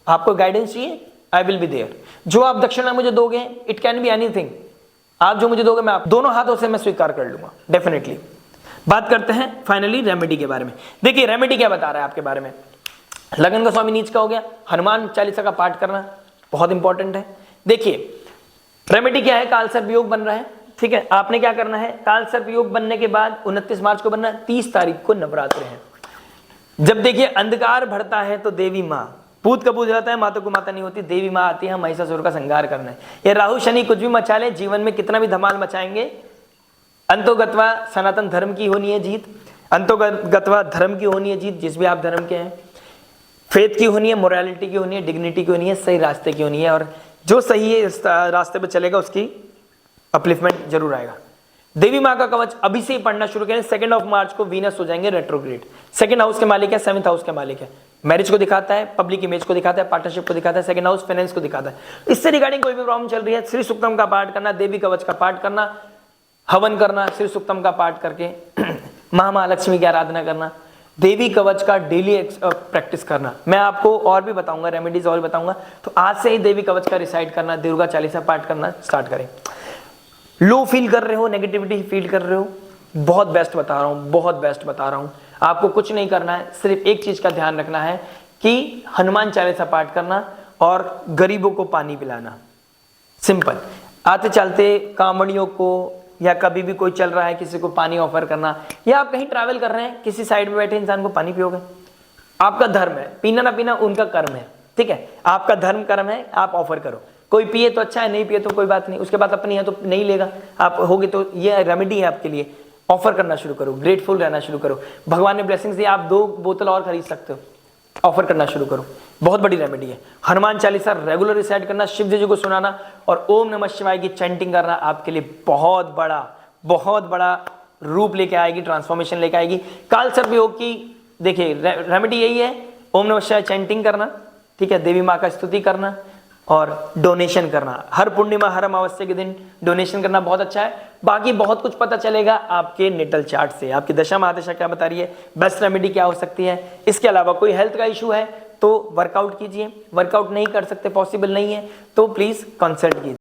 आपको गाइडेंस चाहिए, आई विल बी देयर। जो आप दक्षिणा मुझे दोगे, इट कैन बी एनीथिंग, आप जो मुझे दोगे मैं आप दोनों हाथों से मैं स्वीकार कर लूंगा, डेफिनेटली। बात करते हैं फाइनली रेमेडी के बारे में। देखिए रेमेडी क्या बता रहा है आपके बारे में। लगन का स्वामी नीच का हो गया, हनुमान चालीसा का पाठ करना बहुत इंपॉर्टेंट है। देखिए रेमेडी क्या है, काल सर्प योग बन रहा है, ठीक है। आपने क्या करना है, काल सर्प योग बनने के बाद 29 मार्च को बनना है, 30 तारीख को नवरात्र है। जब देखिए अंधकार बढ़ता है तो देवी माँ, पूत कपूत जाता है, माता को माता नहीं होती, देवी माँ आती है महिषासुर का संहार करना है। ये राहु शनि कुछ भी मचा ले, जीवन में कितना भी धमाल मचाएंगे, अंतोगत्वा सनातन धर्म की होनी है जीत, अंतोगत्वा धर्म की होनी है जीत, जिस भी आप धर्म के हैं, फेथ की होनी है, मोरालिटी की होनी है, डिग्निटी की होनी है, सही रास्ते की होनी है। और जो सही है इस रास्ते पे चलेगा उसकी अपलिफ्टमेंट जरूर आएगा। देवी माँ का कवच अभी से ही पढ़ना शुरू करें। 2 मार्च को वीनस हो जाएंगे रेट्रोग्रेड। 2nd हाउस के मालिक है, 7th हाउस के मालिक है, मैरिज को दिखाता है, पब्लिक इमेज को दिखाता है, पार्टनरशिप को दिखाता है, 2nd हाउस फाइनेंस को दिखाता है। इससे रिगार्डिंग कोई भी प्रॉब्लम चल रही है, श्री सूक्तम का पाठ करना, देवी कवच का पाठ करना, हवन करना, श्री सूक्तम का पाठ करके महालक्ष्मी की आराधना करना, देवी कवच का डेली प्रैक्टिस करना। मैं आपको और भी बताऊंगा, रेमेडीज और भी बताऊंगा, तो आज से ही देवी कवच का रिसाइट करना, दुर्गा चालीसा पाठ करना स्टार्ट करें। लो फील कर रहे हो, नेगेटिविटी फील कर रहे हो, बहुत बेस्ट बता रहा हूं, बहुत बेस्ट बता रहा हूं। आपको कुछ नहीं करना है, सिर्फ एक चीज का ध्यान रखना है कि हनुमान चालीसा पाठ करना और गरीबों को पानी पिलाना। सिंपल। आते चलते कांवड़ियों को या कभी भी कोई चल रहा है किसी को पानी ऑफर करना, या आप कहीं ट्रैवल कर रहे हैं किसी साइड में बैठे इंसान को पानी पियोगे, आपका धर्म है। पीना ना पीना उनका कर्म है, ठीक है, आपका धर्म कर्म है, आप ऑफर करो। कोई पिए तो अच्छा है, नहीं पिए तो कोई बात नहीं, उसके बाद अपनी है तो नहीं लेगा, आप होगे तो ये रेमेडी है आपके लिए। ऑफर करना शुरू करो, ग्रेटफुल रहना शुरू करो, भगवान ने ब्लेसिंग्स दी, आप 2 बोतल और खरीद सकते हो, ऑफर करना शुरू करो, बहुत बड़ी रेमेडी है। हनुमान चालीसा रेगुलर रिसाइट करना, शिव जी को सुनाना और ओम नमः शिवाय की चैंटिंग करना आपके लिए बहुत बड़ा रूप लेके आएगी, ट्रांसफॉर्मेशन लेके आएगी। काल सर्प योग की देखिए रेमेडी यही है, ओम नमः शिवाय चैंटिंग करना, ठीक है, देवी माँ का स्तुति करना और डोनेशन करना। हर पूर्णिमा, हर अमावस्या के दिन डोनेशन करना बहुत अच्छा है। बाकी बहुत कुछ पता चलेगा आपके नेटल चार्ट से, आपकी दशा महादशा क्या बता रही है, बेस्ट रेमेडी क्या हो सकती है। इसके अलावा कोई हेल्थ का इशू है तो वर्कआउट कीजिए, वर्कआउट नहीं कर सकते, पॉसिबल नहीं है तो प्लीज कंसल्ट कीजिए।